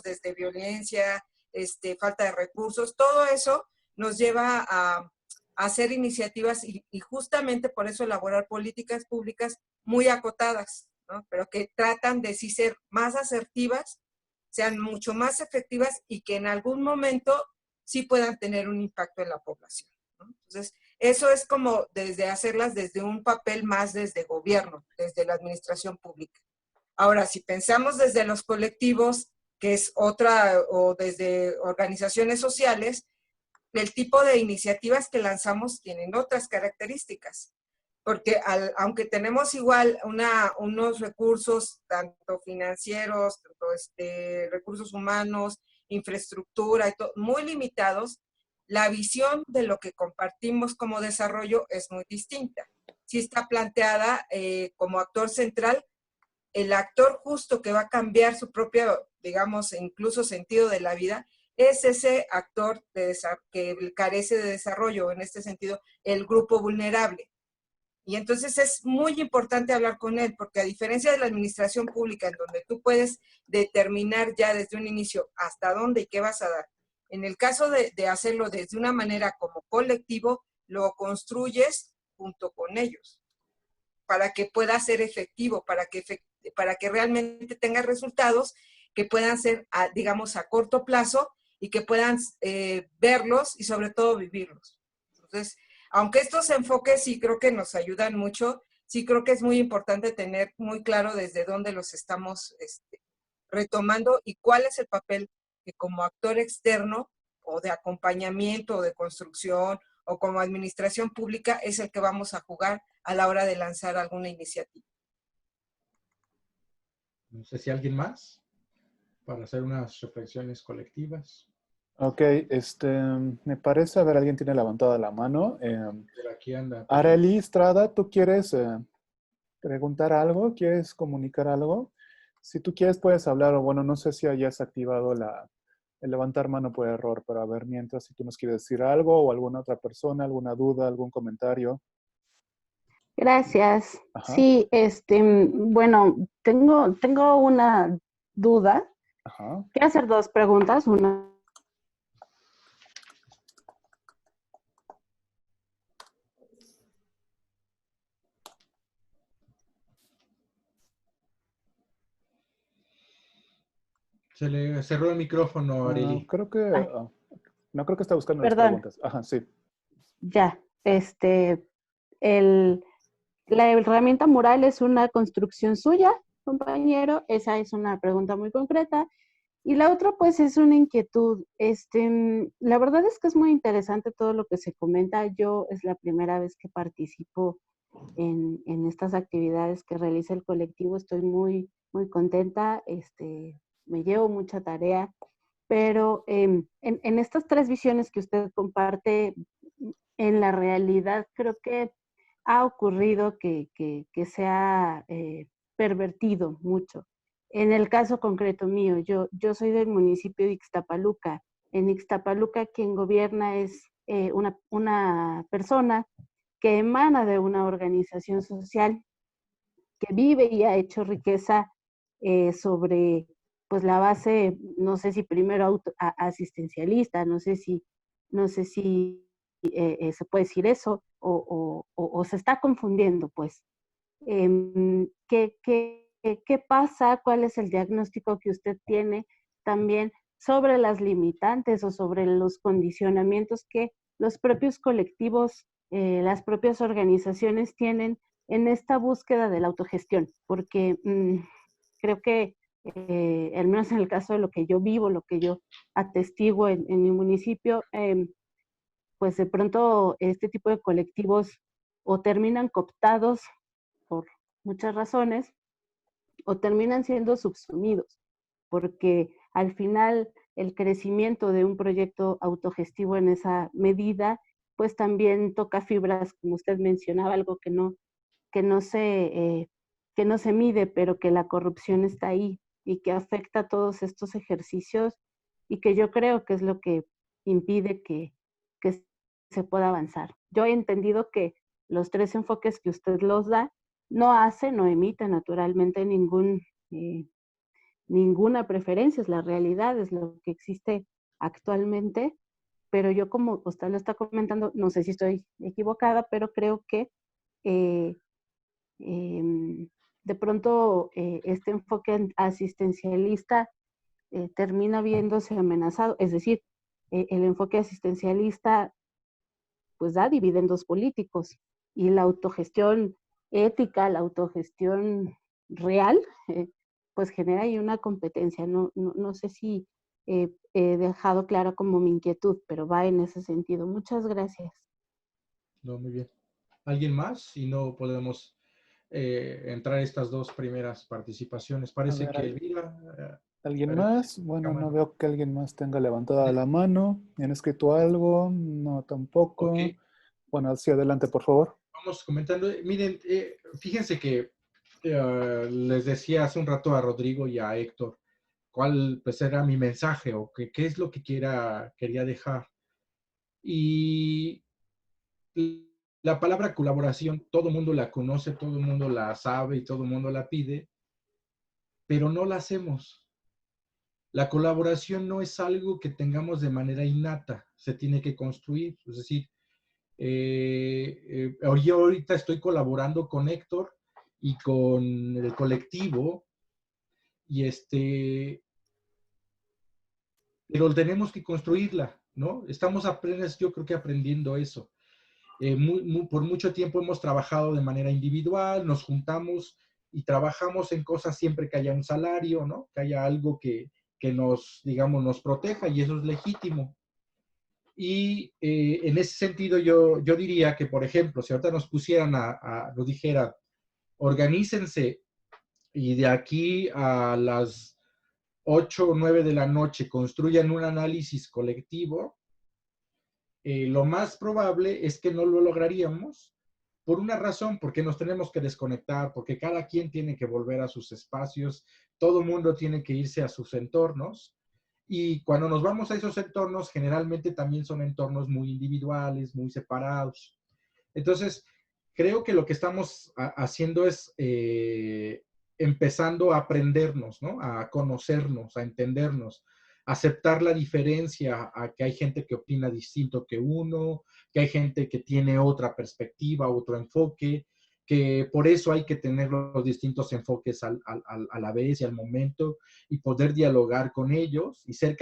desde violencia, falta de recursos. Todo eso nos lleva a hacer iniciativas y justamente por eso elaborar políticas públicas muy acotadas, ¿no? Pero que tratan de sí ser más asertivas, sean mucho más efectivas y que en algún momento sí puedan tener un impacto en la población, ¿no? Entonces, eso es como desde hacerlas desde un papel más desde gobierno, desde la administración pública. Ahora, si pensamos desde los colectivos, que es otra, o desde organizaciones sociales, el tipo de iniciativas que lanzamos tienen otras características, porque aunque tenemos igual unos recursos, tanto financieros, tanto recursos humanos, infraestructura, muy limitados, la visión de lo que compartimos como desarrollo es muy distinta. Sí está planteada como actor central, el actor justo que va a cambiar su propio, digamos, incluso sentido de la vida, es ese actor que carece de desarrollo, en este sentido, el grupo vulnerable. Y entonces es muy importante hablar con él, porque a diferencia de la administración pública, en donde tú puedes determinar ya desde un inicio hasta dónde y qué vas a dar, en el caso de hacerlo desde una manera como colectivo, lo construyes junto con ellos, para que pueda ser efectivo, para que realmente tenga resultados que puedan ser, digamos, a corto plazo y que puedan verlos y sobre todo vivirlos. Entonces, aunque estos enfoques sí creo que nos ayudan mucho, sí creo que es muy importante tener muy claro desde dónde los estamos retomando y cuál es el papel que como actor externo o de acompañamiento o de construcción o como administración pública es el que vamos a jugar a la hora de lanzar alguna iniciativa. No sé si alguien más para hacer unas reflexiones colectivas. Ok, me parece, a ver, alguien tiene levantada la mano. Por aquí anda. Arely Estrada, ¿tú quieres preguntar algo? ¿Quieres comunicar algo? Si tú quieres puedes hablar, o bueno, no sé si hayas activado el levantar mano por error, pero a ver, mientras, si tú nos quieres decir algo o alguna otra persona, alguna duda, algún comentario. Gracias. Ajá, Sí, bueno, tengo una duda. ajá. Quiero hacer dos preguntas. Una, Se le cerró el micrófono a Arely. Creo que, ay, no creo que está buscando las perdón, preguntas. Ajá, sí. ya. El, la herramienta mural es una construcción suya, compañero. Esa es una pregunta muy concreta. Y la otra, pues, es una inquietud. La verdad es que es muy interesante todo lo que se comenta. Yo es la primera vez que participo en estas actividades que realiza el colectivo. Estoy muy, muy contenta. Me llevo mucha tarea. Pero en estas tres visiones que usted comparte, en la realidad creo que ha ocurrido que se ha pervertido mucho. En el caso concreto mío, yo soy del municipio de Ixtapaluca. En Ixtapaluca quien gobierna es una persona que emana de una organización social que vive y ha hecho riqueza sobre pues la base, no sé si primero asistencialista, no sé si se puede decir eso, o se está confundiendo, pues. ¿Qué pasa? ¿Cuál es el diagnóstico que usted tiene también sobre las limitantes o sobre los condicionamientos que los propios colectivos, las propias organizaciones tienen en esta búsqueda de la autogestión? Porque creo que, al menos en el caso de lo que yo vivo, lo que yo atestiguo en mi municipio, pues de pronto este tipo de colectivos o terminan cooptados por muchas razones o terminan siendo subsumidos, porque al final el crecimiento de un proyecto autogestivo en esa medida, pues también toca fibras, como usted mencionaba, algo que no se, que no se mide, pero que la corrupción está ahí y que afecta a todos estos ejercicios y que yo creo que es lo que impide que se pueda avanzar. Yo he entendido que los tres enfoques que usted los da no hace, no emite naturalmente ninguna preferencia, es la realidad, es lo que existe actualmente, pero yo como usted lo está comentando, no sé si estoy equivocada, pero creo que eh, de pronto este enfoque asistencialista termina viéndose amenazado, es decir, el enfoque asistencialista pues da dividendos políticos y la autogestión ética, la autogestión real, pues genera ahí una competencia. No sé si he dejado clara como mi inquietud, pero va en ese sentido. Muchas gracias. No, muy bien. ¿Alguien más? Si no podemos entrar estas dos primeras participaciones. A Parece ver, que Elvira, ¿alguien parece más? que Bueno, no cámara. veo que alguien más tenga levantada la mano. ¿Han escrito algo? No, Ok, tampoco. Bueno, hacia adelante, por favor. vamos comentando. Miren, fíjense que les decía hace un rato a Rodrigo y a Héctor cuál pues era mi mensaje o qué es lo que quería dejar. Y la palabra colaboración, todo el mundo la conoce, todo el mundo la sabe y todo el mundo la pide, pero no la hacemos. La colaboración no es algo que tengamos de manera innata, se tiene que construir. Es decir, yo ahorita estoy colaborando con Héctor y con el colectivo, y pero tenemos que construirla, ¿no? Estamos apenas, yo creo que aprendiendo eso. por mucho tiempo hemos trabajado de manera individual, nos juntamos y trabajamos en cosas siempre que haya un salario, ¿no? Que haya algo que nos, digamos, nos proteja, y eso es legítimo. Y en ese sentido yo diría que, por ejemplo, si ahorita nos pusieran nos dijera, organícense y de aquí a las 8 o 9 de la noche construyan un análisis colectivo, lo más probable es que no lo lograríamos por una razón, porque nos tenemos que desconectar, porque cada quien tiene que volver a sus espacios, todo el mundo tiene que irse a sus entornos, y cuando nos vamos a esos entornos, generalmente también son entornos muy individuales, muy separados. Entonces, creo que lo que estamos haciendo es empezando a aprendernos, ¿no? A conocernos, a entendernos, a aceptar la diferencia, a que hay gente que opina distinto que uno, que hay gente que tiene otra perspectiva, otro enfoque, que por eso hay que tener los distintos enfoques a la vez y al momento, y poder dialogar con ellos y ser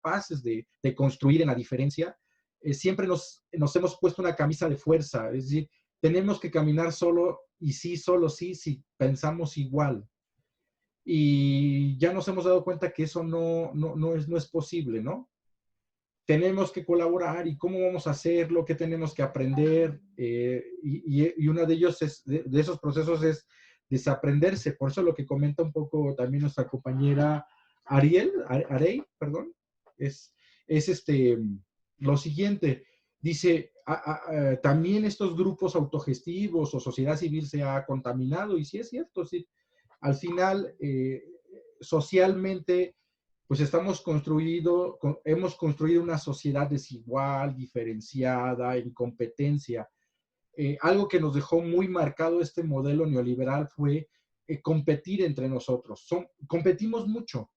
capaces de construir en la diferencia. Siempre nos hemos puesto una camisa de fuerza, es decir, tenemos que caminar solo y sí, solo sí, si pensamos igual. Y ya nos hemos dado cuenta que eso no es posible, ¿no? Tenemos que colaborar, y cómo vamos a hacerlo, qué tenemos que aprender, y uno de ellos de esos procesos es desaprenderse. Por eso lo que comenta un poco también nuestra compañera Arey, perdón, es lo siguiente. Dice, también estos grupos autogestivos o sociedad civil se ha contaminado, y sí es cierto, sí. Al final, socialmente, pues hemos construido una sociedad desigual, diferenciada, en competencia. Algo que nos dejó muy marcado este modelo neoliberal fue competir entre nosotros. Competimos mucho,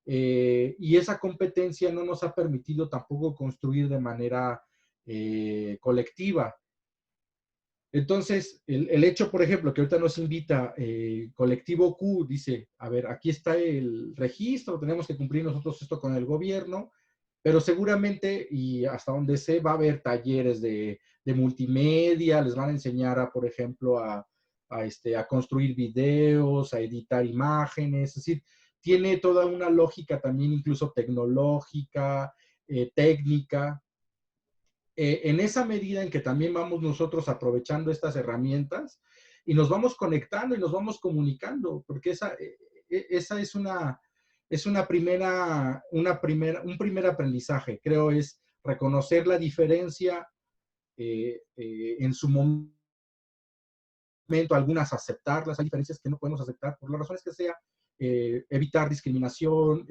y esa competencia no nos ha permitido tampoco construir de manera colectiva. Entonces, el hecho, por ejemplo, que ahorita nos invita Colectivo Q, dice, a ver, aquí está el registro, tenemos que cumplir nosotros esto con el gobierno, pero seguramente, y hasta donde sé, va a haber talleres de multimedia, les van a enseñar, por ejemplo, a construir videos, a editar imágenes, es decir, tiene toda una lógica también incluso tecnológica, técnica. En esa medida en que también vamos nosotros aprovechando estas herramientas y nos vamos conectando y nos vamos comunicando, porque esa es un primer aprendizaje, creo, es reconocer la diferencia en su momento, algunas aceptarlas, hay diferencias que no podemos aceptar por las razones que sea, evitar discriminación,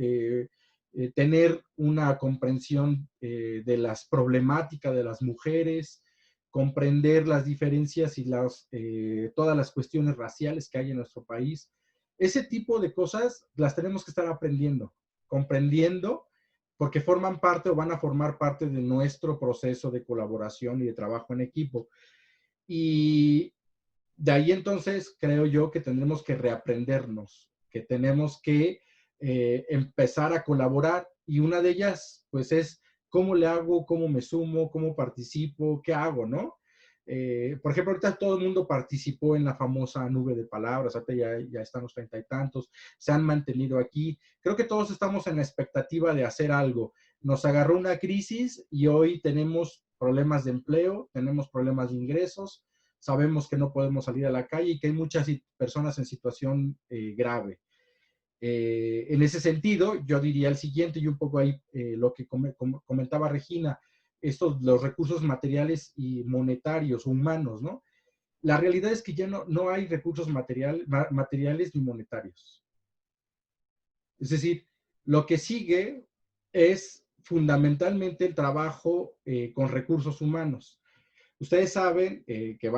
tener una comprensión de las problemáticas de las mujeres, comprender las diferencias y todas las cuestiones raciales que hay en nuestro país. Ese tipo de cosas las tenemos que estar aprendiendo, comprendiendo, porque forman parte o van a formar parte de nuestro proceso de colaboración y de trabajo en equipo. Y de ahí entonces creo yo que tendremos que reaprendernos, que tenemos que empezar a colaborar, y una de ellas pues es cómo le hago, cómo me sumo, cómo participo, qué hago, ¿no? Por ejemplo, ahorita todo el mundo participó en la famosa nube de palabras, ahorita ya están los 30 y tantos, se han mantenido aquí. Creo que todos estamos en la expectativa de hacer algo. Nos agarró una crisis y hoy tenemos problemas de empleo, tenemos problemas de ingresos, sabemos que no podemos salir a la calle y que hay muchas personas en situación grave. En ese sentido, yo diría el siguiente, y un poco ahí lo que comentaba Regina, los recursos materiales y monetarios, humanos, ¿no? La realidad es que ya no hay recursos materiales ni monetarios. Es decir, lo que sigue es fundamentalmente el trabajo con recursos humanos. Ustedes saben que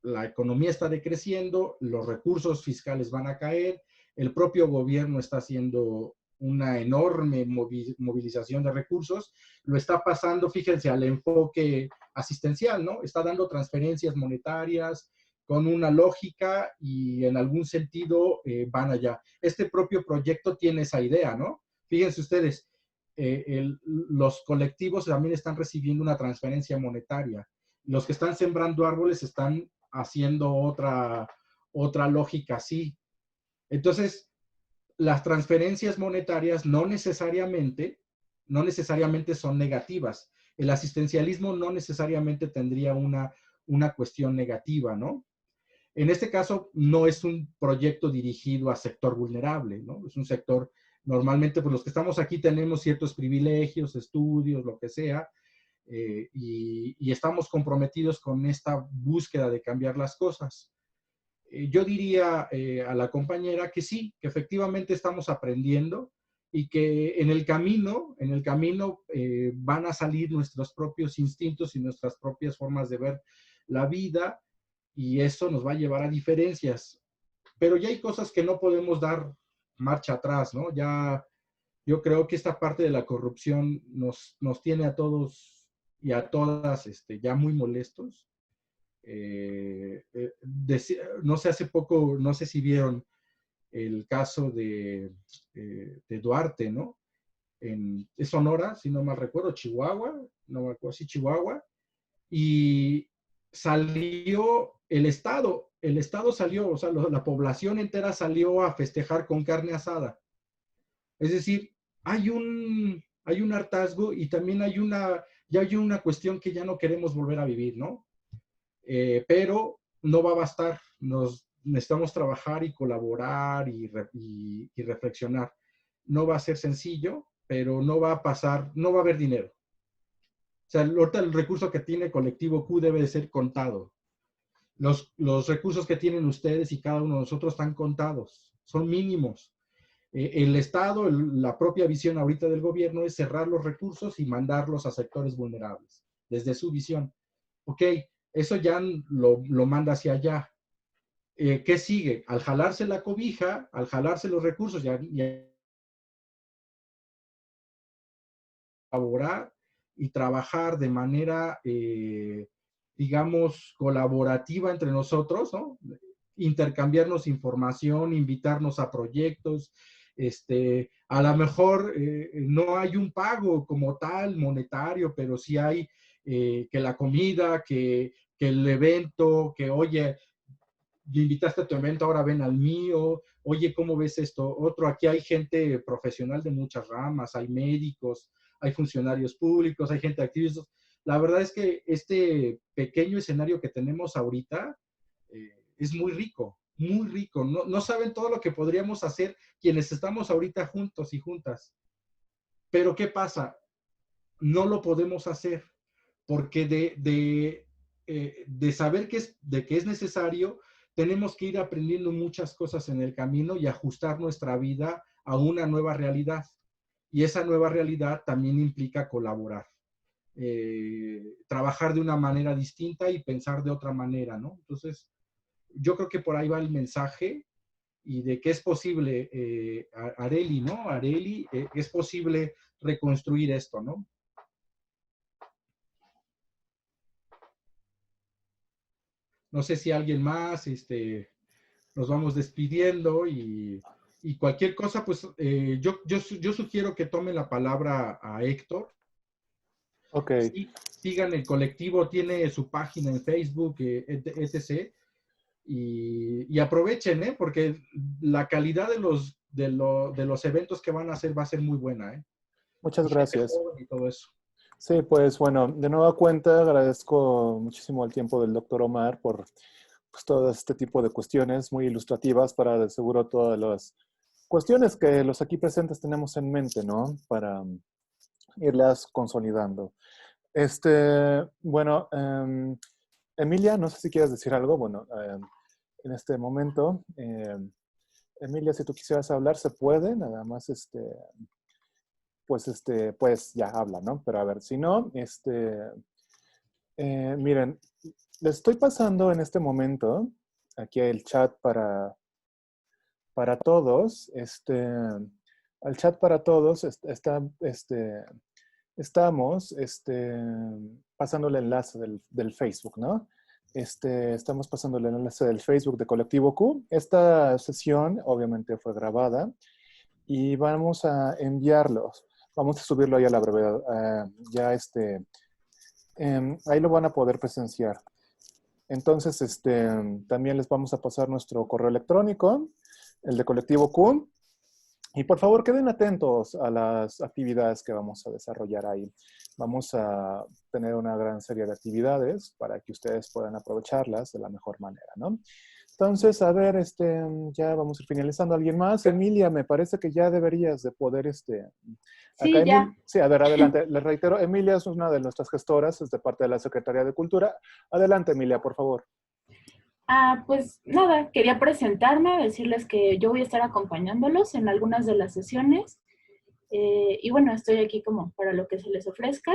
la economía está decreciendo, los recursos fiscales van a caer, el propio gobierno está haciendo una enorme movilización de recursos, lo está pasando, fíjense, al enfoque asistencial, ¿no? Está dando transferencias monetarias con una lógica y en algún sentido van allá. Este propio proyecto tiene esa idea, ¿no? Fíjense ustedes, los colectivos también están recibiendo una transferencia monetaria. Los que están sembrando árboles están haciendo otra lógica así. Entonces, las transferencias monetarias no necesariamente son negativas. El asistencialismo no necesariamente tendría una cuestión negativa, ¿no? En este caso, no es un proyecto dirigido a sector vulnerable, ¿no? Es un sector, normalmente, pues los que estamos aquí tenemos ciertos privilegios, estudios, lo que sea, y estamos comprometidos con esta búsqueda de cambiar las cosas. Yo diría a la compañera que sí, que efectivamente estamos aprendiendo y que en el camino van a salir nuestros propios instintos y nuestras propias formas de ver la vida, y eso nos va a llevar a diferencias. Pero ya hay cosas que no podemos dar marcha atrás, ¿no? Ya yo creo que esta parte de la corrupción nos tiene a todos y a todas ya muy molestos. No sé, hace poco, no sé si vieron el caso de Duarte, ¿no? Es Sonora, si no mal recuerdo, Chihuahua, no me acuerdo si Chihuahua, y salió el Estado salió, o sea, la población entera salió a festejar con carne asada. Es decir, hay un hartazgo y también ya hay una cuestión que ya no queremos volver a vivir, ¿no? Pero no va a bastar, necesitamos trabajar y colaborar y reflexionar. No va a ser sencillo, pero no va a pasar, no va a haber dinero. O sea, ahorita el recurso que tiene Colectivo Q debe de ser contado. Los recursos que tienen ustedes y cada uno de nosotros están contados, son mínimos. El Estado, la propia visión ahorita del gobierno es cerrar los recursos y mandarlos a sectores vulnerables, desde su visión. Ok, eso ya lo manda hacia allá. ¿Qué sigue? Al jalarse la cobija, al jalarse los recursos, ya colaborar y trabajar de manera, digamos, colaborativa entre nosotros, ¿no? Intercambiarnos información, invitarnos a proyectos. A lo mejor no hay un pago como tal monetario, pero sí hay que la comida, que el evento, que oye, me invitaste a tu evento, ahora ven al mío, oye, ¿cómo ves esto? Otro, aquí hay gente profesional de muchas ramas, hay médicos, hay funcionarios públicos, hay gente activista. La verdad es que este pequeño escenario que tenemos ahorita es muy rico, muy rico. No saben todo lo que podríamos hacer quienes estamos ahorita juntos y juntas. Pero ¿qué pasa? No lo podemos hacer porque de saber que es necesario, tenemos que ir aprendiendo muchas cosas en el camino y ajustar nuestra vida a una nueva realidad. Y esa nueva realidad también implica colaborar, trabajar de una manera distinta y pensar de otra manera, ¿no? Entonces, yo creo que por ahí va el mensaje y de que es posible, Areli, ¿no? Areli, es posible reconstruir esto, ¿no? No sé si alguien más, nos vamos despidiendo y cualquier cosa, pues yo sugiero que tome la palabra a Héctor. Ok. Sí, sigan el colectivo, tiene su página en Facebook, etc. Y aprovechen, porque la calidad de los eventos que van a hacer va a ser muy buena, Muchas Y gente gracias. joven y todo eso. Sí, pues bueno, de nueva cuenta agradezco muchísimo el tiempo del doctor Omar por pues, todo este tipo de cuestiones muy ilustrativas para de seguro todas las cuestiones que los aquí presentes tenemos en mente, ¿no? Para irlas consolidando. Bueno, Emilia, no sé si quieres decir algo. Bueno, en este momento, Emilia, si tú quisieras hablar, se puede, nada más, pues ya habla, ¿no? Pero a ver, si no, miren, les estoy pasando en este momento aquí el chat para todos, al chat para todos estamos pasando el enlace del Facebook, ¿no? Estamos pasando el enlace del Facebook de Colectivo Q. Esta sesión obviamente fue grabada y vamos a enviarlos. Vamos a subirlo ahí a la brevedad. Ahí lo van a poder presenciar. Entonces, también les vamos a pasar nuestro correo electrónico, el de Colectivo Q. Y por favor, queden atentos a las actividades que vamos a desarrollar ahí. Vamos a tener una gran serie de actividades para que ustedes puedan aprovecharlas de la mejor manera, ¿no? Entonces, a ver, ya vamos a ir finalizando. ¿Alguien más? Emilia, me parece que ya deberías de poder, Sí, ya. Sí, a ver, adelante. Les reitero, Emilia es una de nuestras gestoras, es de parte de la Secretaría de Cultura. Adelante, Emilia, por favor. Pues nada, quería presentarme, decirles que yo voy a estar acompañándolos en algunas de las sesiones. Y bueno, estoy aquí como para lo que se les ofrezca.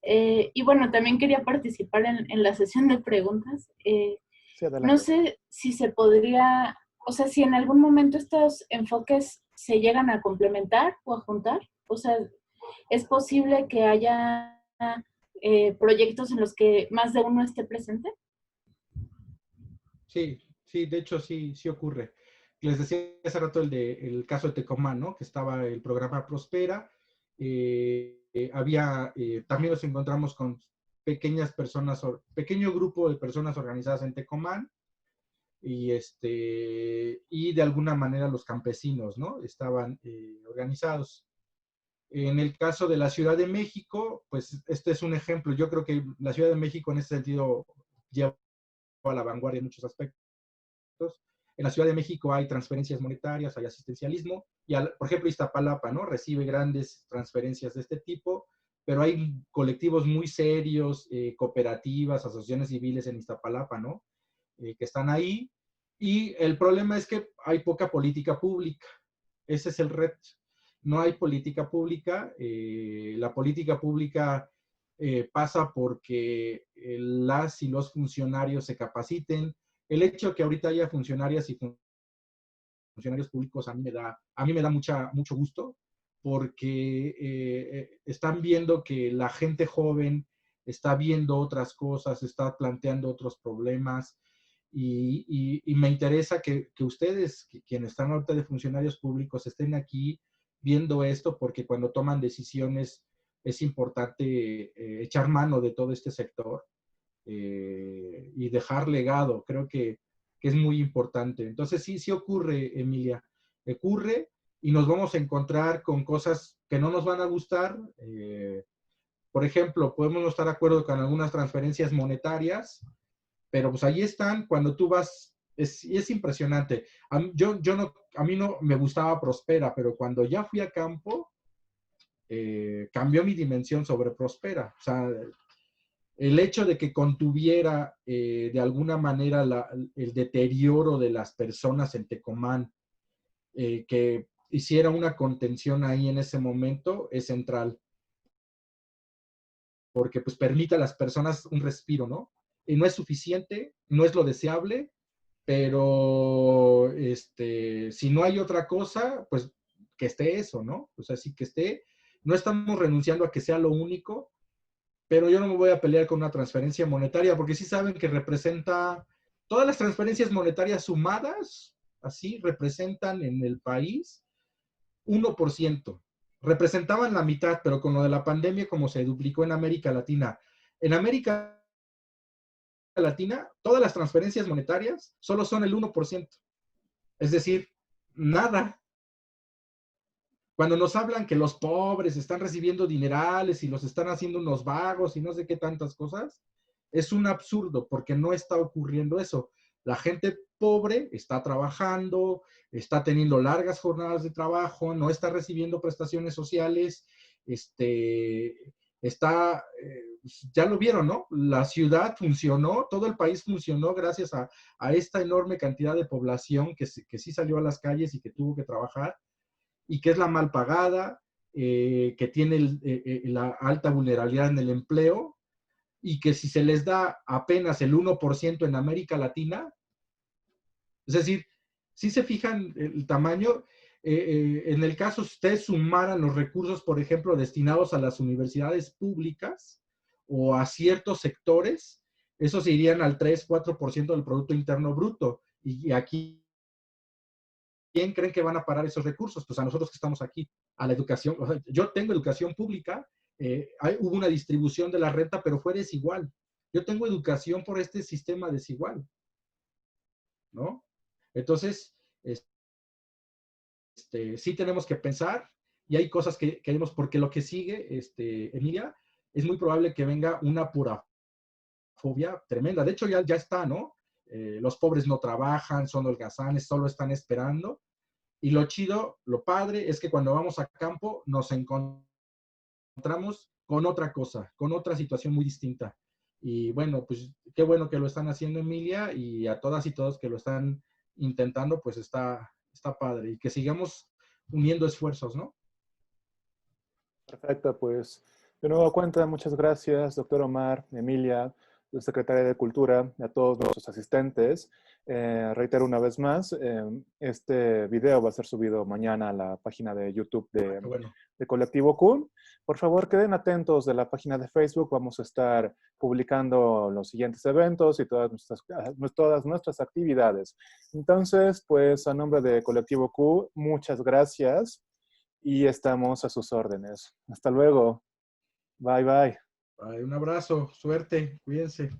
Y bueno, también quería participar en la sesión de preguntas. Sí, adelante. No sé si se podría, o sea, si en algún momento estos enfoques se llegan a complementar o a juntar. O sea, ¿es posible que haya proyectos en los que más de uno esté presente? Sí, sí, de hecho sí ocurre. Les decía hace rato el caso de Tecomán, ¿no? Que estaba el programa Prospera. También nos encontramos con pequeñas personas, pequeño grupo de personas organizadas en Tecomán y de alguna manera los campesinos, ¿no? Estaban organizados. En el caso de la Ciudad de México, pues este es un ejemplo. Yo creo que la Ciudad de México en ese sentido lleva a la vanguardia en muchos aspectos. En la Ciudad de México hay transferencias monetarias, hay asistencialismo, y por ejemplo Iztapalapa, ¿no? Recibe grandes transferencias de este tipo, pero hay colectivos muy serios, cooperativas, asociaciones civiles en Iztapalapa, ¿no? Que están ahí, y el problema es que hay poca política pública. Ese es el reto. No hay política pública. La política pública pasa porque las y los funcionarios se capaciten. El hecho de que ahorita haya funcionarias y funcionarios públicos a mí me da mucho gusto, porque están viendo que la gente joven está viendo otras cosas, está planteando otros problemas, y me interesa que ustedes, quienes están ahorita de funcionarios públicos, estén aquí viendo esto, porque cuando toman decisiones es importante echar mano de todo este sector y dejar legado. Creo que es muy importante. Entonces sí ocurre, Emilia, ocurre, y nos vamos a encontrar con cosas que no nos van a gustar. Por ejemplo, podemos no estar de acuerdo con algunas transferencias monetarias, pero pues ahí están. Cuando tú vas, es impresionante. A mí no me gustaba Prospera, pero cuando ya fui a campo, cambió mi dimensión sobre Prospera. O sea, el hecho de que contuviera de alguna manera el deterioro de las personas en Tecomán, que hiciera una contención ahí en ese momento, es central, porque pues permite a las personas un respiro, ¿no? Y no es suficiente, no es lo deseable, pero si no hay otra cosa, pues que esté eso, ¿no? O sea, sí que esté. No estamos renunciando a que sea lo único, pero yo no me voy a pelear con una transferencia monetaria, porque sí saben que representa, todas las transferencias monetarias sumadas, así, representan en el país 1%. Representaban la mitad, pero con lo de la pandemia, como se duplicó en América Latina. En América Latina, todas las transferencias monetarias solo son el 1%. Es decir, nada. Cuando nos hablan que los pobres están recibiendo dinerales y los están haciendo unos vagos y no sé qué tantas cosas, es un absurdo, porque no está ocurriendo eso. La gente pobre está trabajando, está teniendo largas jornadas de trabajo, no está recibiendo prestaciones sociales, ya lo vieron, ¿no? La ciudad funcionó, todo el país funcionó gracias a esta enorme cantidad de población que sí salió a las calles y que tuvo que trabajar, y que es la mal pagada, que tiene la alta vulnerabilidad en el empleo, y que si se les da apenas el 1% en América Latina, es decir, si se fijan el tamaño, en el caso si ustedes sumaran los recursos, por ejemplo, destinados a las universidades públicas o a ciertos sectores, esos se irían al 3-4% del Producto Interno Bruto. Y aquí, ¿quién creen que van a parar esos recursos? Pues a nosotros que estamos aquí. a la educación. O sea, yo tengo educación pública, hubo una distribución de la renta, pero fue desigual. Yo tengo educación por este sistema desigual, ¿no? Entonces, sí tenemos que pensar y hay cosas que queremos, porque lo que sigue, Emilia, es muy probable que venga una purafobia tremenda. De hecho, ya está, ¿no? Los pobres no trabajan, son holgazanes, solo están esperando. Y lo chido, lo padre, es que cuando vamos a campo nos encontramos con otra cosa, con otra situación muy distinta. Y bueno, pues qué bueno que lo están haciendo, Emilia, y a todas y todos que lo están intentando, pues está padre. Y que sigamos uniendo esfuerzos, ¿no? Perfecto, pues de nuevo cuenta, muchas gracias, doctor Omar, Emilia, la Secretaria de Cultura, a todos nuestros asistentes. Reitero una vez más, este video va a ser subido mañana a la página de YouTube de Colectivo Q. Por favor, queden atentos de la página de Facebook, vamos a estar publicando los siguientes eventos y todas nuestras actividades. Entonces, pues a nombre de Colectivo Q, muchas gracias. Y estamos a sus órdenes. Hasta luego. Bye, bye. Un abrazo, suerte, cuídense.